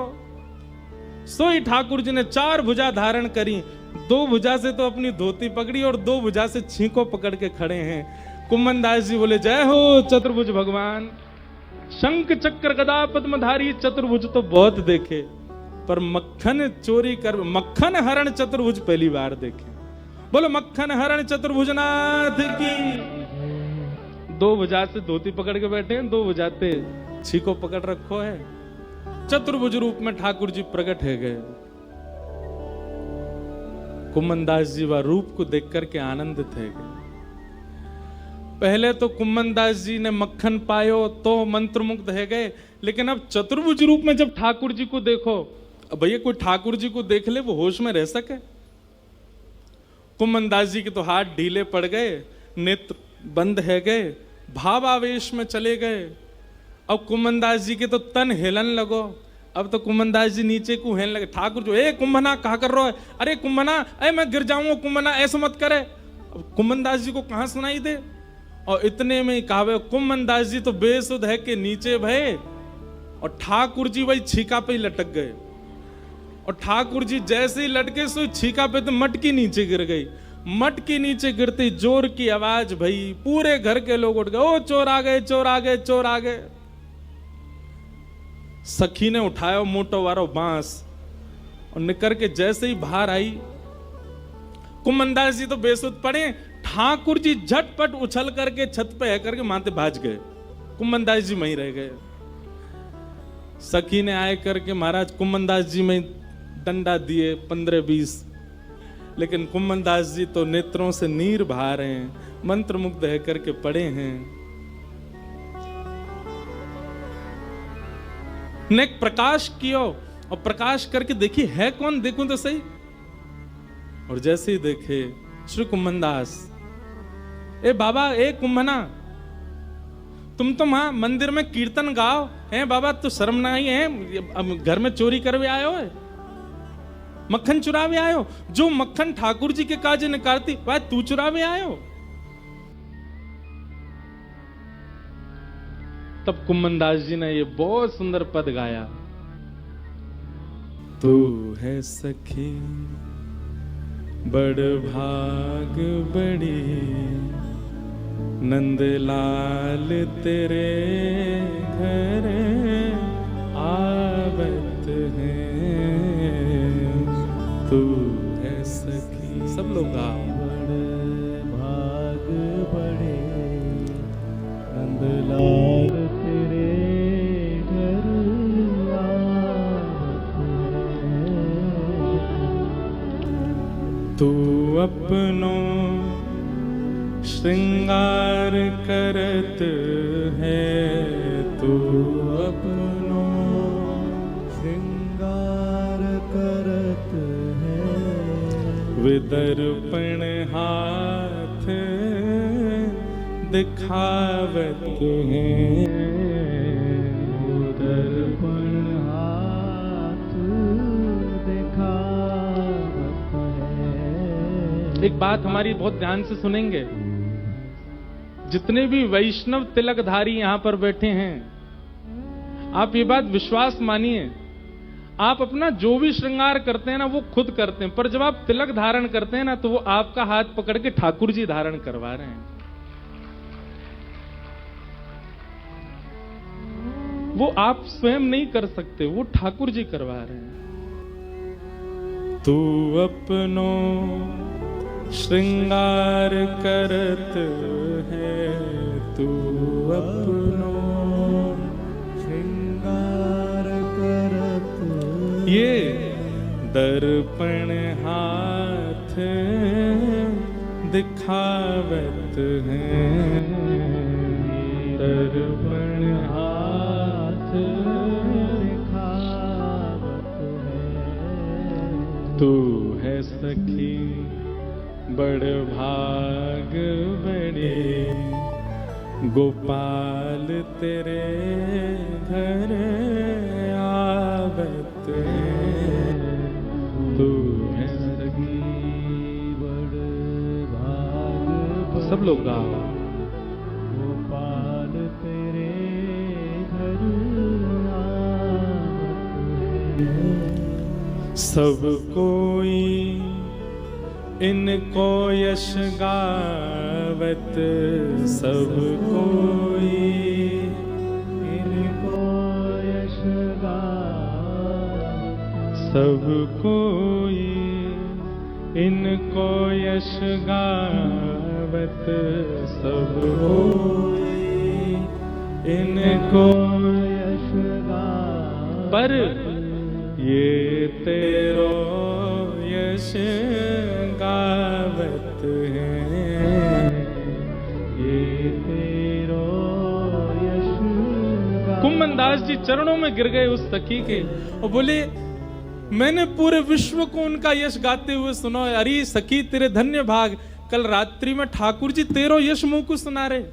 Speaker 1: सोई ठाकुर जी ने 4 भुजा धारण करी, 2 भुजा से तो अपनी धोती पकड़ी और 2 भुजा से छींको पकड़ के खड़े हैं। कुमनदास जी बोले जय हो चतुर्भुज भगवान। शंख चक्र गदा पद्मधारी चतुर्भुज तो बहुत देखे, पर मक्खन चोरी कर, मक्खन हरण चतुर्भुज पहली बार देखे। बोलो मक्खन हरण चतुर्भुज नाथ की। 2 भुजा से धोती पकड़ के बैठे हैं, 2 भुजा से छीको पकड़ रखो है। चतुर्भुज रूप में ठाकुर जी प्रकट है गए। कुमनदास जी वह रूप को देख करके आनंदित है गए। पहले तो कुमनदास जी ने मक्खन पायो तो मंत्रमुग्ध है गए, लेकिन अब चतुर्भुज रूप में जब ठाकुर जी को देखो, अब भैया कोई ठाकुर जी को देख ले वो होश में रह सके? कुमनदास जी के तो हाथ ढीले पड़ गए, नेत्र बंद है गए, भाव आवेश में चले गए। अब कुमनदास जी के तो तन हिलन लगो। अब तो कुमनदास जी नीचे को हिलने लगे। ठाकुर जो ए कुंभना कहा कर रहा है, अरे कुंभना ए मैं गिर जाऊंगा, कुंभना ऐसा मत करे। अब कुमनदास जी को कहां सुनाई दे, और इतने में ही कहावे कुमनदास जी तो बेसुध है कि नीचे भय, और ठाकुर जी वही छीका पे ही लटक गए। और ठाकुर जी जैसे ही लटके सो छीका पे तो मटकी नीचे गिर गई। मटकी नीचे गिरती जोर की आवाज भई, पूरे घर के लोग उठ गए, ओ चोर आ गए, चोर आ गए, चोर आ गए। सखी ने उठाया मोटो वारो बांस और निकर के जैसे ही बाहर आई, कुमनदास जी तो बेसुध पड़े। ठाकुर जी झटपट उछल करके छत पे है करके माथे भाज गए। कुमनदास जी वहीं रह गए। सखी ने आए करके महाराज कुमनदास जी में डंडा दिए 15-20, लेकिन कुमनदास जी तो नेत्रों से नीर बहा रहे हैं, मंत्रमुग्ध है करके पड़े हैं। ने प्रकाश किया और प्रकाश करके देखी है कौन, देखूं तो सही। और जैसे ही देखे श्री कुमनदास, ए बाबा ए कुंभना, तुम तो वहां मंदिर में कीर्तन गाओ हैं बाबा, तो शर्म ना आई है? घर में चोरी करवे आयो है, मक्खन चुरावे आयो? जो मक्खन ठाकुर जी के काजे निकालती वह तू चुरावे आयो? तब कुमनदास जी ने ये बहुत सुंदर पद गाया, तू है सखी बड़ भाग बड़ी, नंदलाल तेरे घर आवत है, तू है सखी। सब लोग बड़ भाग बड़े, नंदलाल तेरे घर आवत है, तू अपनो श्रृंगार करत है, तू अपनो श्रृंगार करत है, विदर्पण हाथ दिखावत है, विदर्पण हाथ दिखावत है। एक बात हमारी बहुत ध्यान से सुनेंगे, जितने भी वैष्णव तिलकधारी यहां पर बैठे हैं, आप ये बात विश्वास मानिए, आप अपना जो भी श्रृंगार करते हैं ना वो खुद करते हैं, पर जब आप तिलक धारण करते हैं ना तो वो आपका हाथ पकड़ के ठाकुर जी धारण करवा रहे हैं। वो आप स्वयं नहीं कर सकते, वो ठाकुर जी करवा रहे हैं। तू अपनो श्रृंगार करत है, तू अपनो श्रृंगार करत, ये दर्पण हाथ दिखावत है, दर्पण हाथ दिखावत है, तू है सखी बड़ भाग बड़े, गोपाल तेरे घर आवत है, तू है सखी बड़ भाग। सब लोग गाओ। गोपाल तेरे घर आवत है, सब कोई इनको यश गावत, सब कोई इनको यश गावत, सब कोई इनको यश गावत, सब कोई इनको यश गावत। पर ये तेरो यश गावत है, ये तेरो यश गावत। कुम्भनदास जी चरणों में गिर गए उस सखी के और बोले, मैंने पूरे विश्व को उनका यश गाते हुए सुना। अरे सखी तेरे धन्य भाग, कल रात्रि में ठाकुर जी तेरो यश मुंह को सुना रहे।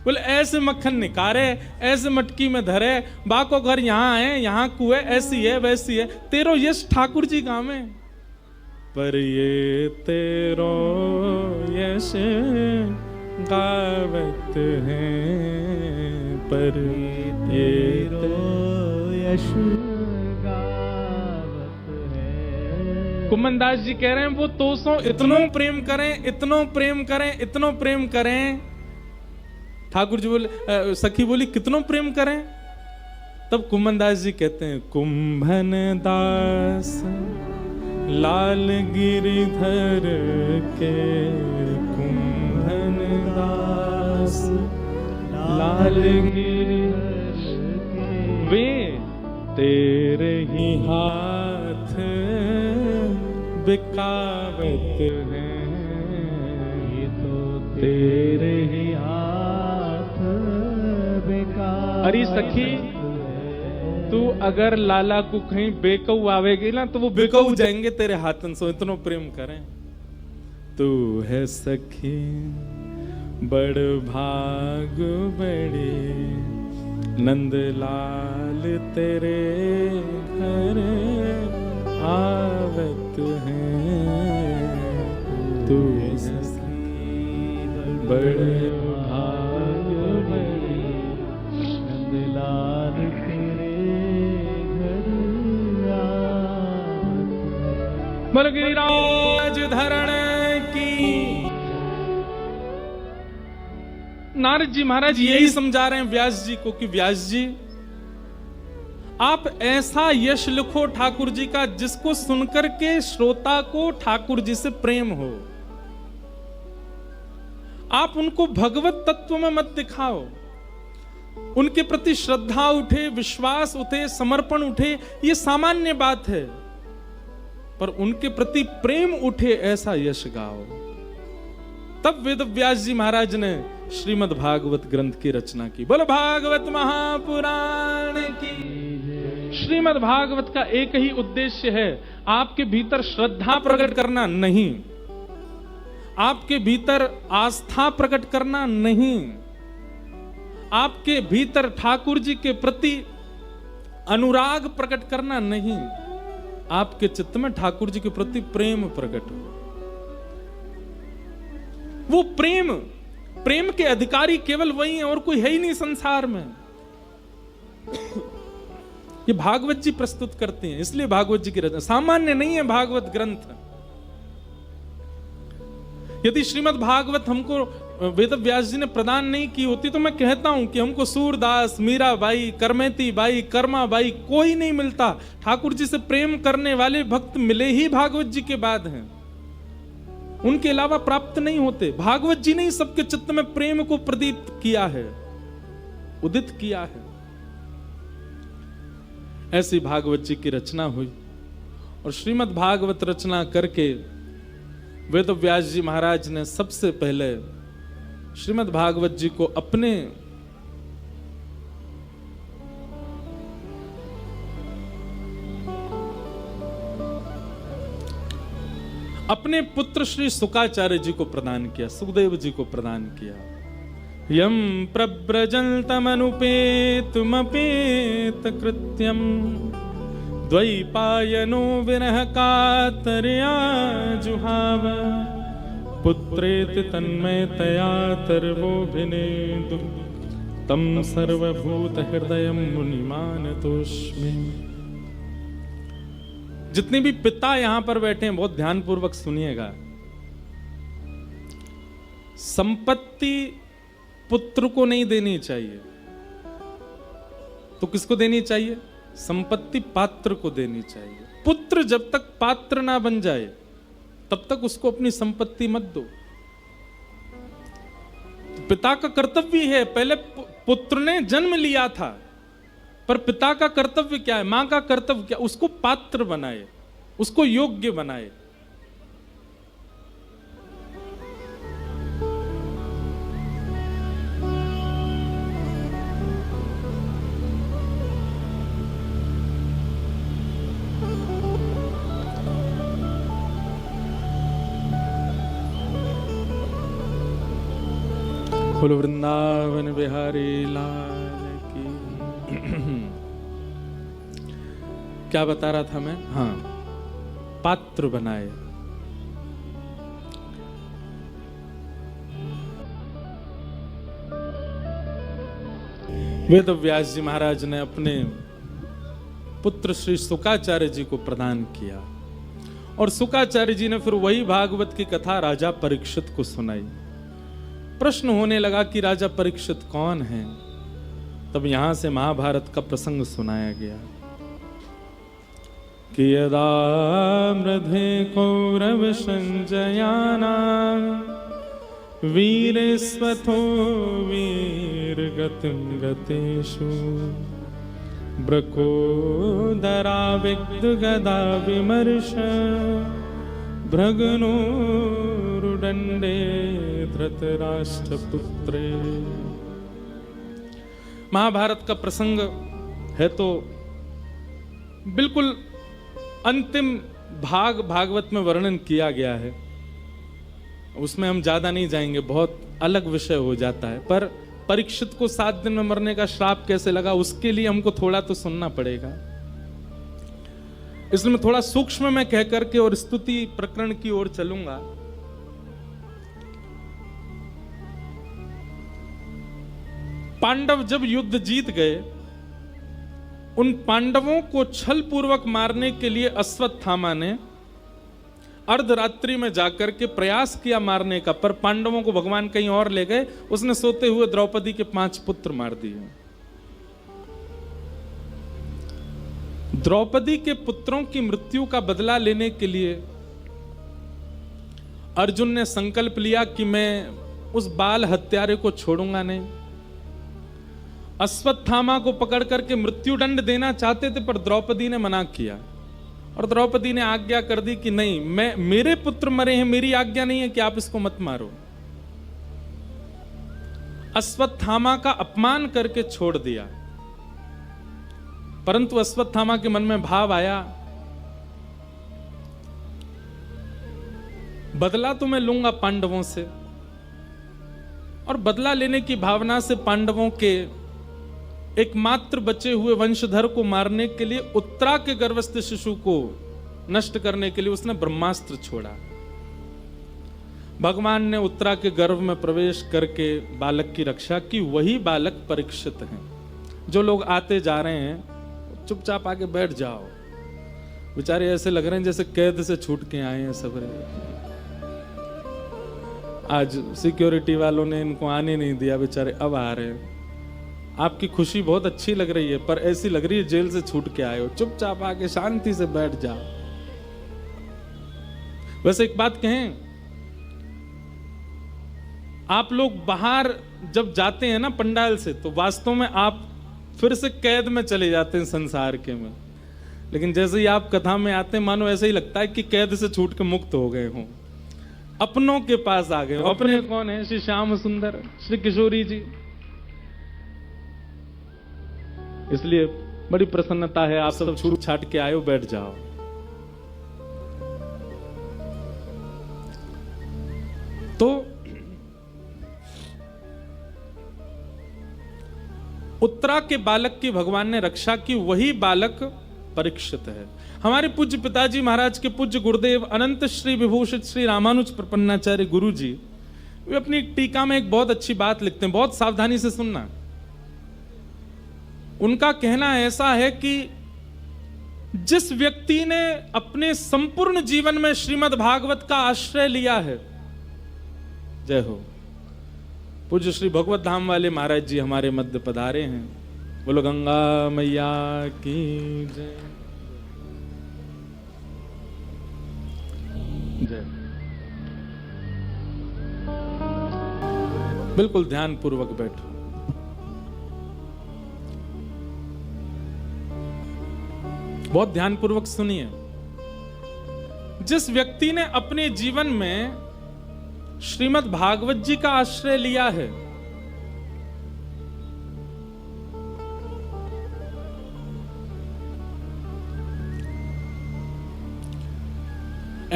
Speaker 1: बोले ऐसे मक्खन निकारे, ऐसे मटकी में धरे, बाको घर यहाँ है, यहाँ कुएं, ऐसी है वैसी है, तेरो यश ठाकुर जी गावे। पर ये तेरो यश गावत है, पर ये तेरो यश गावत है। कुम्भनदास जी कह रहे हैं वो तो सो इतनो प्रेम करें, इतनो प्रेम करें, इतनो प्रेम करें। ठाकुर जी बोले, सखी बोली कितनो प्रेम करें? तब कुम्भनदास जी कहते हैं, कुंभन दास लाल गिरिधर के, कुंभन दास लाल गिरिधर के, वे तेरे ही हाथ बिकावत हैं, ये तो तेरे ही हाथ बिकावत। अरे सखी तू अगर लाला को कहीं बेकऊ आवेगी ना तो वो बेकऊ जाएंगे तेरे हाथन से, इतनो प्रेम करें। तू है सखी बड़ भाग बड़ी, नंदलाल तेरे घर आवत है, तू है सखी बड़ भाग बड़ी, नंदलाल गिरिराज धरण की। नारद जी महाराज यही समझा रहे हैं व्यास जी को कि व्यास जी आप ऐसा यश लिखो ठाकुर जी का जिसको सुनकर के श्रोता को ठाकुर जी से प्रेम हो। आप उनको भगवत तत्व में मत दिखाओ, उनके प्रति श्रद्धा उठे, विश्वास उठे, समर्पण उठे, ये सामान्य बात है, पर उनके प्रति प्रेम उठे ऐसा यश गाओ। तब वेद व्यास जी महाराज ने श्रीमद् भागवत ग्रंथ की रचना की। बोलो भागवत महापुराण की। श्रीमद् भागवत का एक ही उद्देश्य है, आपके भीतर श्रद्धा प्रकट करना नहीं, आपके भीतर आस्था प्रकट करना नहीं, आपके भीतर ठाकुर जी के प्रति अनुराग प्रकट करना नहीं, आपके चित्त में ठाकुर जी के प्रति प्रेम प्रकट हो। वो प्रेम के अधिकारी केवल वही हैं और कोई है ही नहीं संसार में। ये भागवत जी प्रस्तुत करते हैं, इसलिए भागवत जी की रचना सामान्य नहीं है। भागवत ग्रंथ यदि श्रीमद् भागवत हमको वेद व्यास जी ने प्रदान नहीं की होती तो मैं कहता हूं कि हमको सूरदास, मीराबाई, करमेती बाई, कर्मा बाई कोई नहीं मिलता। ठाकुर जी से प्रेम करने वाले भक्त मिले ही भागवत जी के बाद हैं, उनके अलावा प्राप्त नहीं होते। भागवत जी ने सबके चित्त में प्रेम को प्रदीप्त किया है, उदित किया है। ऐसी भागवत जी की रचना हुई और श्रीमद् भागवत रचना करके वेद व्यास जी महाराज ने सबसे पहले श्रीमद् भागवत जी को अपने पुत्र श्री सुकाचार्य जी को प्रदान किया, सुखदेव जी को प्रदान किया। यम प्रव्रजन्तमनुपेतुमपेत कृत्यम द्वैपायनो विरह कातर्या जुहाव पुत्रेति तन्मयतया तर्वोऽभिनेदु तम सर्वभूत हृदय मुनिमानतोस्मि। जितने भी पिता यहां पर बैठे हैं बहुत ध्यानपूर्वक सुनिएगा। संपत्ति पुत्र को नहीं देनी चाहिए, तो किसको देनी चाहिए? संपत्ति पात्र को देनी चाहिए। पुत्र जब तक पात्र ना बन जाए तब तक उसको अपनी संपत्ति मत दो। पिता का कर्तव्य है, पहले पुत्र ने जन्म लिया था, पर पिता का कर्तव्य क्या है, मां का कर्तव्य क्या? उसको पात्र बनाए, उसको योग्य बनाए। बोलो वृंदावन बिहारी लाल की। क्या बता रहा था मैं? हाँ, पात्र बनाए। वेद व्यास जी महाराज ने अपने पुत्र श्री शुकाचार्य जी को प्रदान किया और शुकाचार्य जी ने फिर वही भागवत की कथा राजा परीक्षित को सुनाई। प्रश्न होने लगा कि राजा परीक्षित कौन है? तब यहां से महाभारत का प्रसंग सुनाया गया कि यदा मृधे कौरव संजयानां वीरेस्वथो वीरगतिं गतेषु ब्रकोदरा विद्गदा विमर्श भृगुनोरुदण्डे धृतराष्ट्रपुत्रे। महाभारत का प्रसंग है तो बिल्कुल अंतिम भाग भागवत में वर्णन किया गया है, उसमें हम ज्यादा नहीं जाएंगे, बहुत अलग विषय हो जाता है। पर परीक्षित को 7 दिन में मरने का श्राप कैसे लगा उसके लिए हमको थोड़ा तो सुनना पड़ेगा, इसलिए मैं थोड़ा सूक्ष्म में कह करके और स्तुति प्रकरण की ओर चलूंगा। पांडव जब युद्ध जीत गए, उन पांडवों को छल पूर्वक मारने के लिए अश्वत्थामा ने अर्धरात्रि में जाकर के प्रयास किया मारने का, पर पांडवों को भगवान कहीं और ले गए। उसने सोते हुए द्रौपदी के 5 पुत्र मार दिए। द्रौपदी के पुत्रों की मृत्यु का बदला लेने के लिए अर्जुन ने संकल्प लिया कि मैं उस बाल हत्यारे को छोड़ूंगा नहीं। अश्वत्थामा को पकड़ करके मृत्युदंड देना चाहते थे, पर द्रौपदी ने मना किया और द्रौपदी ने आज्ञा कर दी कि नहीं, मेरे पुत्र मरे हैं, मेरी आज्ञा नहीं है कि आप इसको मत मारो। अश्वत्थामा का अपमान करके छोड़ दिया, परंतु अश्वत्थामा के मन में भाव आया, बदला तो मैं लूंगा पांडवों से, और बदला लेने की भावना से पांडवों के एकमात्र बचे हुए वंशधर को मारने के लिए, उत्तरा के गर्भस्थ शिशु को नष्ट करने के लिए उसने ब्रह्मास्त्र छोड़ा। भगवान ने उत्तरा के गर्भ में प्रवेश करके बालक की रक्षा की। वही बालक परीक्षित हैं। जो लोग आते जा रहे हैं चुपचाप आके बैठ जाओ, बेचारे ऐसे लग रहे हैं जैसे कैद से छूट के आए हैं सब। आज सिक्योरिटी वालों ने इनको आने नहीं दिया, बेचारे अब आ रहे हैं। आपकी खुशी बहुत अच्छी लग रही है, पर ऐसी लग रही है जेल से छूट के आए हो। चुपचाप आके शांति से बैठ जाओ। वैसे एक बात कहें, आप लोग बाहर जब जाते हैं ना पंडाल से, तो वास्तव में आप फिर से कैद में चले जाते हैं संसार के में, लेकिन जैसे ही आप कथा में आते हैं मानो ऐसे ही लगता है कि कैद से छूट के मुक्त हो गए हों, अपनों के पास आ गए। अपने कौन है? श्री श्याम सुंदर, श्री किशोरी जी। इसलिए बड़ी प्रसन्नता है, आप सब छूट छाट के आए हो, बैठ जाओ। तो उत्तरा के बालक की भगवान ने रक्षा की, वही बालक परीक्षित है। हमारे पूज्य पिताजी महाराज के पूज्य गुरुदेव अनंत श्री विभूषित श्री रामानुज प्रपन्नाचार्य गुरु जी, वे अपनी टीका में एक बहुत अच्छी बात लिखते हैं, बहुत सावधानी से सुनना। उनका कहना ऐसा है कि जिस व्यक्ति ने अपने संपूर्ण जीवन में श्रीमद् भागवत का आश्रय लिया है, जय हो, पूज्य श्री भगवत धाम वाले महाराज जी हमारे मध्य पधारे हैं, बोलो गंगा मैया की जय जय। बिल्कुल ध्यान पूर्वक बैठो। बहुत ध्यान पूर्वक सुनिए। जिस व्यक्ति ने अपने जीवन में श्रीमद् भागवत जी का आश्रय लिया है,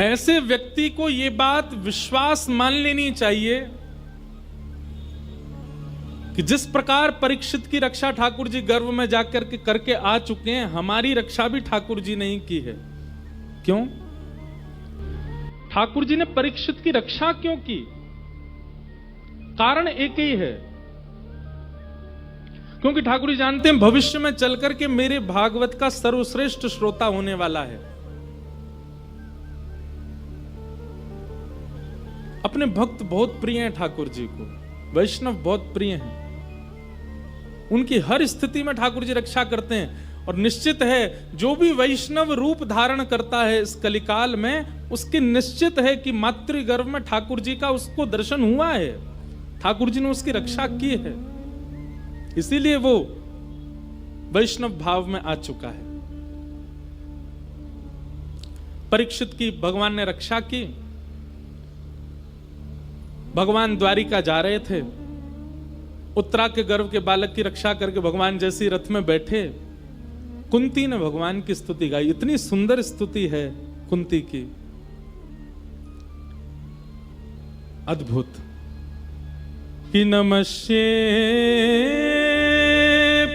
Speaker 1: ऐसे व्यक्ति को यह बात विश्वास मान लेनी चाहिए कि जिस प्रकार परीक्षित की रक्षा ठाकुर जी गर्भ में जाकर के करके आ चुके हैं, हमारी रक्षा भी ठाकुर जी नहीं की है। क्यों? ठाकुर जी ने परीक्षित की रक्षा क्यों की? कारण एक ही है, क्योंकि ठाकुर जी जानते हैं भविष्य में चल करके मेरे भागवत का सर्वश्रेष्ठ श्रोता होने वाला है। अपने भक्त बहुत प्रिय हैं ठाकुर जी को, वैष्णव बहुत प्रिय हैं, उनकी हर स्थिति में ठाकुर जी रक्षा करते हैं। और निश्चित है जो भी वैष्णव रूप धारण करता है इस कलिकाल में, उसकी निश्चित है कि मातृगर्भ में ठाकुर जी का उसको दर्शन हुआ है, ठाकुर जी ने उसकी रक्षा की है, इसीलिए वो वैष्णव भाव में आ चुका है। परीक्षित की भगवान ने रक्षा की। भगवान द्वारिका जा रहे थे, उत्तरा के गर्भ के बालक की रक्षा करके भगवान जैसी रथ में बैठे, कुंती ने भगवान की स्तुति गाई। इतनी सुंदर स्तुति है कुंती की, अद्भुत। कि नमस्ये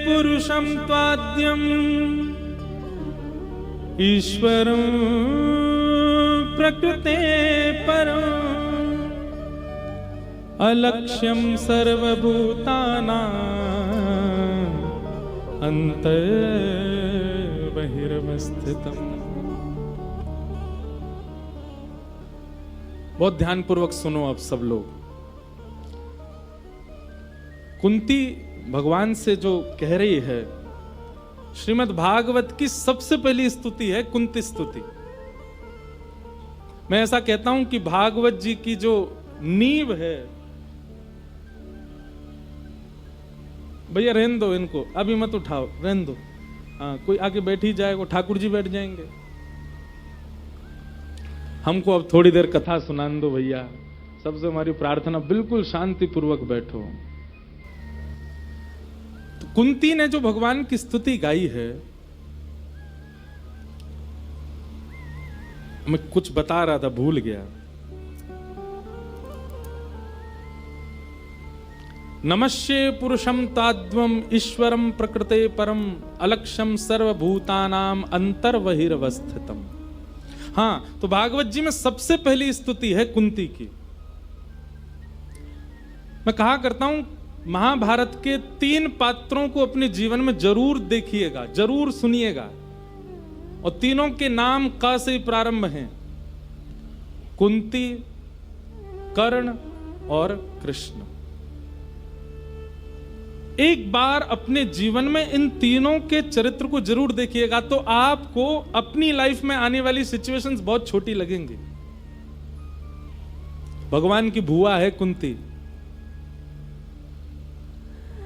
Speaker 1: पुरुषं त्वाद्यं ईश्वरं प्रकृते परम् अलक्ष्यं सर्वभूतानां अंतर्बहिर्वस्थितम्। बहुत ध्यान पूर्वक सुनो अब सब लोग। कुंती भगवान से जो कह रही है, श्रीमद् भागवत की सबसे पहली स्तुति है कुंती स्तुति। मैं ऐसा कहता हूं कि भागवत जी की जो नींव है, भैया रहने दो इनको, अभी मत उठाओ, रहने दो। हाँ, कोई आके बैठ ही जाएगा, ठाकुर जी बैठ जाएंगे। हमको अब थोड़ी देर कथा सुनाने दो भैया। सबसे हमारी प्रार्थना, बिल्कुल शांति पूर्वक बैठो। तो कुंती ने जो भगवान की स्तुति गाई है, मैं कुछ बता रहा था, भूल गया। नमस्ये पुरुषं ताद्वम ईश्वरं प्रकृते परम अलक्ष्यं सर्वभूतानां अंतर्बहिर्वस्थितम्। हाँ, तो भागवत जी में सबसे पहली स्तुति है कुंती की। मैं कहा करता हूं, महाभारत के 3 पात्रों को अपने जीवन में जरूर देखिएगा, जरूर सुनिएगा, और तीनों के नाम क से प्रारंभ हैं, कुंती, कर्ण और कृष्ण। एक बार अपने जीवन में इन तीनों के चरित्र को जरूर देखिएगा, तो आपको अपनी लाइफ में आने वाली सिचुएशंस बहुत छोटी लगेंगी। भगवान की भुआ है कुंती,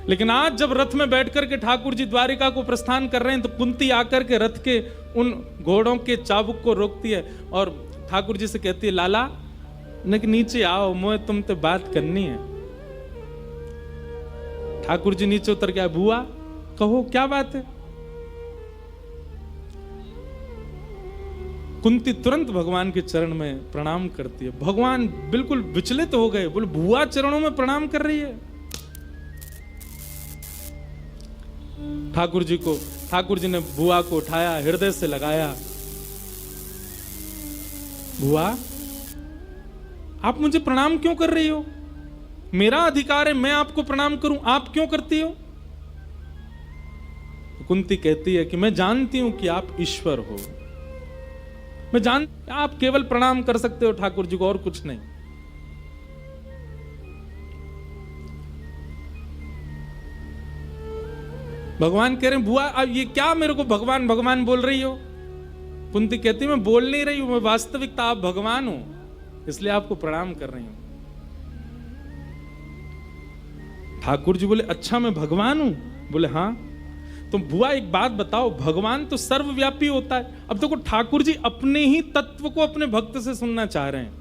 Speaker 1: लेकिन आज जब रथ में बैठकर के ठाकुर जी द्वारिका को प्रस्थान कर रहे हैं, तो कुंती आकर के रथ के उन घोड़ों के चाबुक को रोकती है और ठाकुर जी से कहती है, लाला नीचे आओ, मुझे तुमसे बात करनी है। ठाकुर जी नीचे उतर गया, बुआ कहो क्या बात है। कुंती तुरंत भगवान के चरण में प्रणाम करती है। भगवान बिल्कुल विचलित हो गए, बोले बुआ चरणों में प्रणाम कर रही है। ठाकुर जी ने बुआ को उठाया, हृदय से लगाया। बुआ, आप मुझे प्रणाम क्यों कर रही हो? मेरा अधिकार है मैं आपको प्रणाम करूं, आप क्यों करती हो? कुंती कहती है कि मैं जानती हूं कि आप ईश्वर हो, मैं जानती आप केवल प्रणाम कर सकते हो ठाकुर जी को, और कुछ नहीं। भगवान कह रहे हैं बुआ अब ये क्या मेरे को भगवान भगवान बोल रही हो? कुंती कहती मैं बोल नहीं रही हूं, मैं वास्तविकता आप भगवान हो, इसलिए आपको प्रणाम कर रही हूं। ठाकुर जी बोले अच्छा मैं भगवान हूं? बोले हाँ। तो बुआ एक बात बताओ, भगवान तो सर्वव्यापी होता है। अब देखो ठाकुर जी अपने ही तत्व को अपने भक्त से सुनना चाह रहे हैं।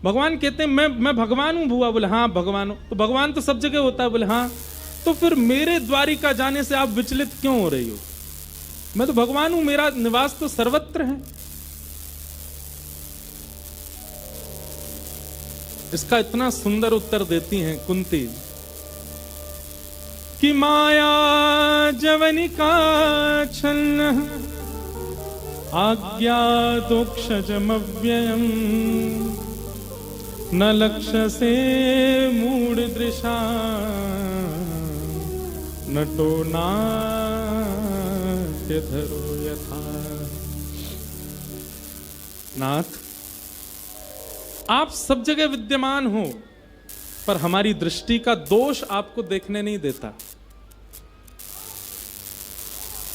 Speaker 1: भगवान कहते हैं मैं भगवान हूं। बुआ बोले हाँ भगवान हूं। तो भगवान तो सब जगह होता है। बोले हाँ। तो फिर मेरे द्वारिका जाने से आप विचलित क्यों हो रही हो? मैं तो भगवान हूं, मेरा निवास तो सर्वत्र है। इसका इतना सुंदर उत्तर देती हैं कुंती कि माया जवनिका छन्न आज्ञा दोक्षजमव्ययम् न लक्ष्य से मूढ़ दृशा नटो नाट्य धरो यथा। नाथ, आप सब जगह विद्यमान हो, पर हमारी दृष्टि का दोष आपको देखने नहीं देता।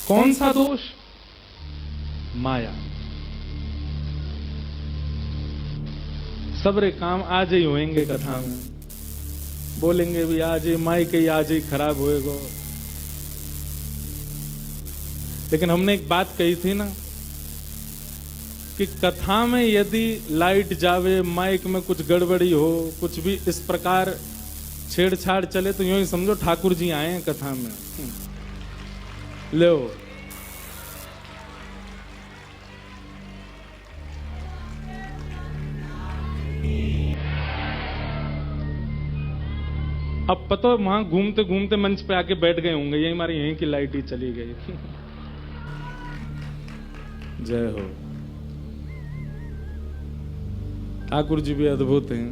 Speaker 1: कौन सा दोष? माया। सबरे काम आज ही होंगे कथा में, बोलेंगे भी आज ही माई के आज ही खराब होएगा। लेकिन हमने एक बात कही थी ना कि कथा में यदि लाइट जावे, माइक में कुछ गड़बड़ी हो, कुछ भी इस प्रकार छेड़छाड़ चले, तो यूं ही समझो ठाकुर जी आए हैं कथा में। लो अब पता वहां घूमते घूमते मंच पे आके बैठ गए होंगे, यही हमारी यहीं की लाइट ही चली गई। जय हो। ठाकुर जी भी अद्भुत हैं।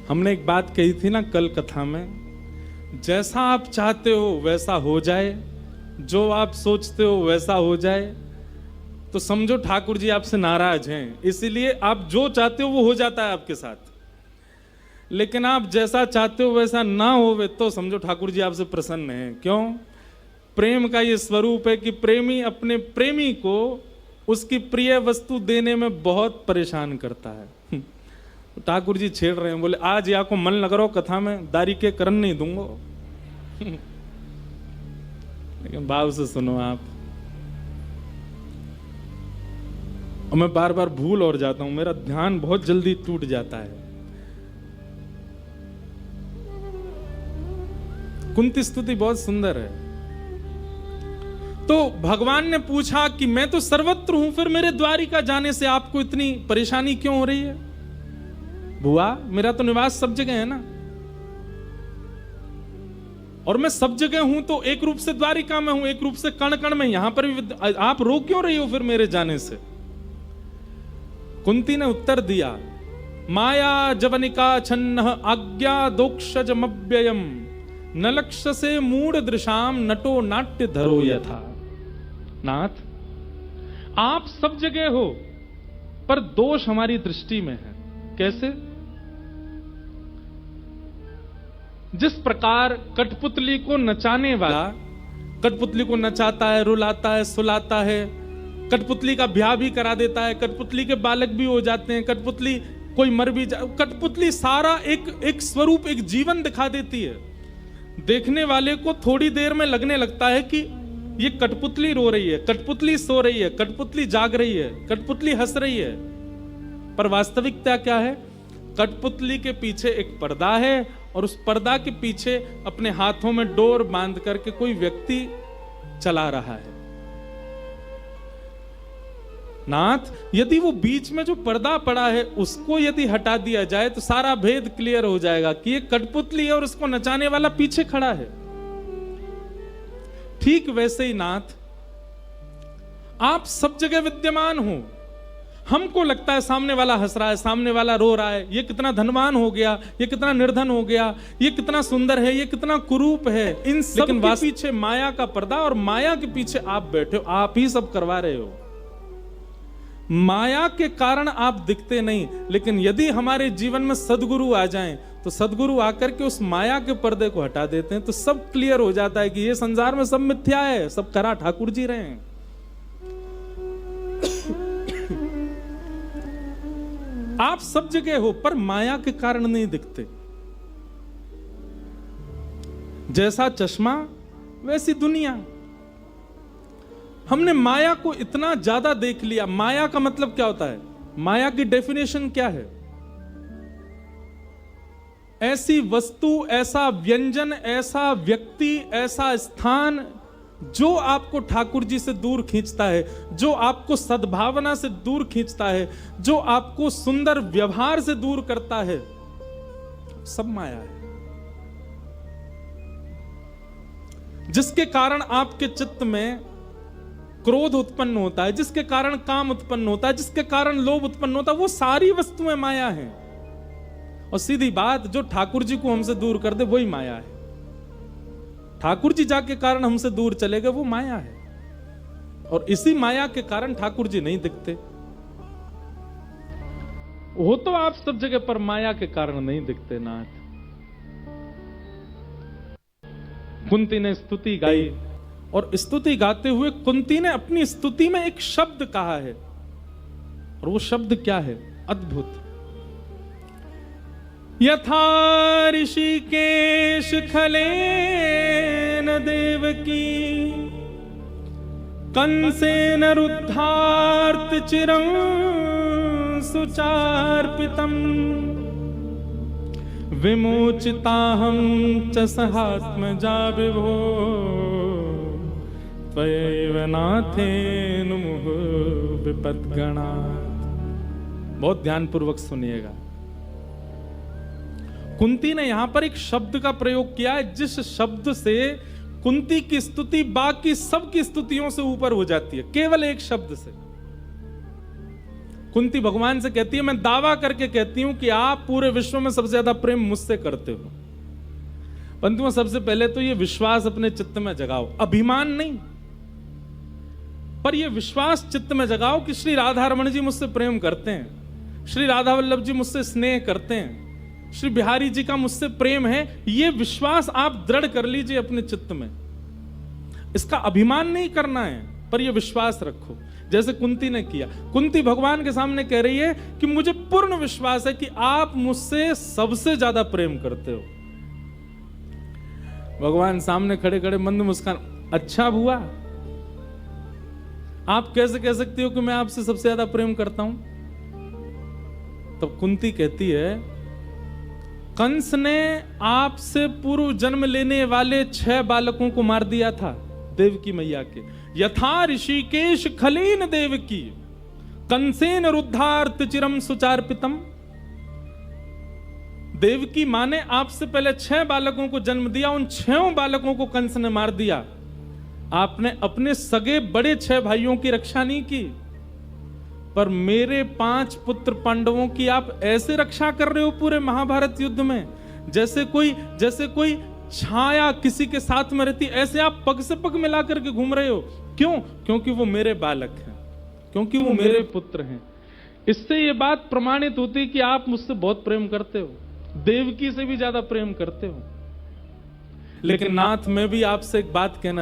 Speaker 1: हमने एक बात कही थी ना कल कथा में, जैसा आप चाहते हो वैसा हो जाए, जो आप सोचते हो वैसा हो जाए, तो समझो ठाकुर जी आपसे नाराज हैं। इसीलिए आप जो चाहते हो वो हो जाता है आपके साथ। लेकिन आप जैसा चाहते हो वैसा ना हो तो समझो ठाकुर जी आपसे प्रसन्न हैं। क्यों? प्रेम का ये स्वरूप है कि प्रेमी अपने प्रेमी को उसकी प्रिय वस्तु देने में बहुत परेशान करता है। ठाकुर जी छेड़ रहे हैं, बोले आज या को मन लग रहा हो कथा में, दारी के करन नहीं दूंगा। लेकिन भाव से सुनो आप। और मैं बार बार भूल और जाता हूं, मेरा ध्यान बहुत जल्दी टूट जाता है। कुंती स्तुति बहुत सुंदर है। तो भगवान ने पूछा कि मैं तो सर्वत्र हूं, फिर मेरे द्वारिका जाने से आपको इतनी परेशानी क्यों हो रही है? बुआ, मेरा तो निवास सब जगह है ना, और मैं सब जगह हूं तो एक रूप से द्वारिका में हूं, एक रूप से कण कण में, यहां पर भी आप रो क्यों रही हो फिर मेरे जाने से? कुंती ने उत्तर दिया, माया जवनिका छन्न आज्ञा दोक्षजमव्ययम् न लक्ष्य से मूढ़ दृशाम नटो नाट्य धरो यथा। नाथ, आप सब जगह हो, पर दोष हमारी दृष्टि में है। कैसे? जिस प्रकार कठपुतली को नचाने वाला कठपुतली को नचाता है, रुलाता है, सुलाता है, कठपुतली का ब्याह भी करा देता है, कठपुतली के बालक भी हो जाते हैं, कठपुतली कोई मर भी कठपुतली सारा एक स्वरूप, एक जीवन दिखा देती है। देखने वाले को थोड़ी देर में लगने लगता है कि ये कठपुतली रो रही है, कठपुतली सो रही है, कठपुतली जाग रही है, कठपुतली हंस रही है। पर वास्तविकता क्या है? कठपुतली के पीछे एक पर्दा है, और उस पर्दा के पीछे अपने हाथों में डोर बांध करके कोई व्यक्ति चला रहा है। नाथ, यदि वो बीच में जो पर्दा पड़ा है उसको यदि हटा दिया जाए तो सारा भेद क्लियर हो जाएगा कि ये कठपुतली है और उसको नचाने वाला पीछे खड़ा है। ठीक वैसे ही नाथ आप सब जगह विद्यमान हो। हमको लगता है सामने वाला हंस रहा है, सामने वाला रो रहा है, ये कितना धनवान हो गया, ये कितना निर्धन हो गया, ये कितना सुंदर है, ये कितना कुरूप है, इन सब के पीछे माया का पर्दा, और माया के पीछे आप बैठे हो, आप ही सब करवा रहे हो। माया के कारण आप दिखते नहीं, लेकिन यदि हमारे जीवन में सदगुरु आ जाएं तो सदगुरु आकर के उस माया के पर्दे को हटा देते हैं, तो सब क्लियर हो जाता है कि ये संसार में सब मिथ्या है, सब करा ठाकुर जी रहे हैं। आप सब जगह हो पर माया के कारण नहीं दिखते। जैसा चश्मा वैसी दुनिया। हमने माया को इतना ज्यादा देख लिया। माया का मतलब क्या होता है? माया की डेफिनेशन क्या है? ऐसी वस्तु, ऐसा व्यंजन, ऐसा व्यक्ति, ऐसा स्थान जो आपको ठाकुर जी से दूर खींचता है, जो आपको सद्भावना से दूर खींचता है, जो आपको सुंदर व्यवहार से दूर करता है, सब माया है। जिसके कारण आपके चित्त में क्रोध उत्पन्न होता है, जिसके कारण काम उत्पन्न होता है, जिसके कारण लोभ उत्पन्न होता है, वो सारी वस्तुएं माया हैं। और सीधी बात, जो ठाकुर जी को हमसे दूर कर दे वही माया है। ठाकुर जी जाके कारण हमसे दूर चले गए, वो माया है। और इसी माया के कारण ठाकुर जी नहीं दिखते। हो तो आप सब जगह पर माया के कारण नहीं दिखते नाथ। कुंती ने स्तुति गाई, और स्तुति गाते हुए कुंती ने अपनी स्तुति में एक शब्द कहा है, और वो शब्द क्या है? अद्भुत। यथा ऋषिकेश खलेन देवकी कंसेन रुद्धार्त चिरं सुचार्पितम् विमोचिताहं च सहात्मजा विभो त्वयैव नाथेन मुहुः विपद्गणात्। बहुत ध्यानपूर्वक सुनिएगा। कुंती ने यहां पर एक शब्द का प्रयोग किया है, जिस शब्द से कुंती की स्तुति बाकी सब की स्तुतियों से ऊपर हो जाती है। केवल एक शब्द से कुंती भगवान से कहती है, मैं दावा करके कहती हूं कि आप पूरे विश्व में सबसे ज्यादा प्रेम मुझसे करते हो। बंधुओं, सबसे पहले तो ये विश्वास अपने चित्त में जगाओ, अभिमान नहीं, पर यह विश्वास चित्त में जगाओ कि श्री राधा रमण जी मुझसे प्रेम करते हैं, श्री राधा वल्लभ जी मुझसे स्नेह करते हैं, श्री बिहारी जी का मुझसे प्रेम है। यह विश्वास आप दृढ़ कर लीजिए अपने चित्त में। इसका अभिमान नहीं करना है, पर यह विश्वास रखो, जैसे कुंती ने किया। कुंती भगवान के सामने कह रही है कि मुझे पूर्ण विश्वास है कि आप मुझसे सबसे ज्यादा प्रेम करते हो। भगवान सामने खड़े खड़े मंद मुस्कान, अच्छा हुआ, आप कैसे कह सकती हो कि मैं आपसे सबसे ज्यादा प्रेम करता हूं? तब कुंती कहती है, कंस ने आपसे पूर्व जन्म लेने वाले 6 बालकों को मार दिया था, देवकी मैया के। यथा ऋषिकेश खलेन देवकी कंसेन रुद्धार्त चिरम सुचार्पितम। देवकी मां ने आपसे पहले 6 बालकों को जन्म दिया, उन 6 बालकों को कंस ने मार दिया। आपने अपने सगे बड़े 6 भाइयों की रक्षा नहीं की, पर मेरे 5 पुत्र पांडवों की आप ऐसे रक्षा कर रहे हो पूरे महाभारत युद्ध में, जैसे कोई छाया किसी के साथ में रहती, ऐसे आप पग से पग मिला करके घूम रहे हो। क्यों? क्योंकि वो मेरे बालक हैं, क्योंकि वो मेरे पुत्र हैं। इससे ये बात प्रमाणित होती है कि आप मुझसे बहुत प्रेम करते हो, देवकी से भी ज्यादा प्रेम करते हो। लेकिन नाथ, मैं भी आपसे एक बात कहना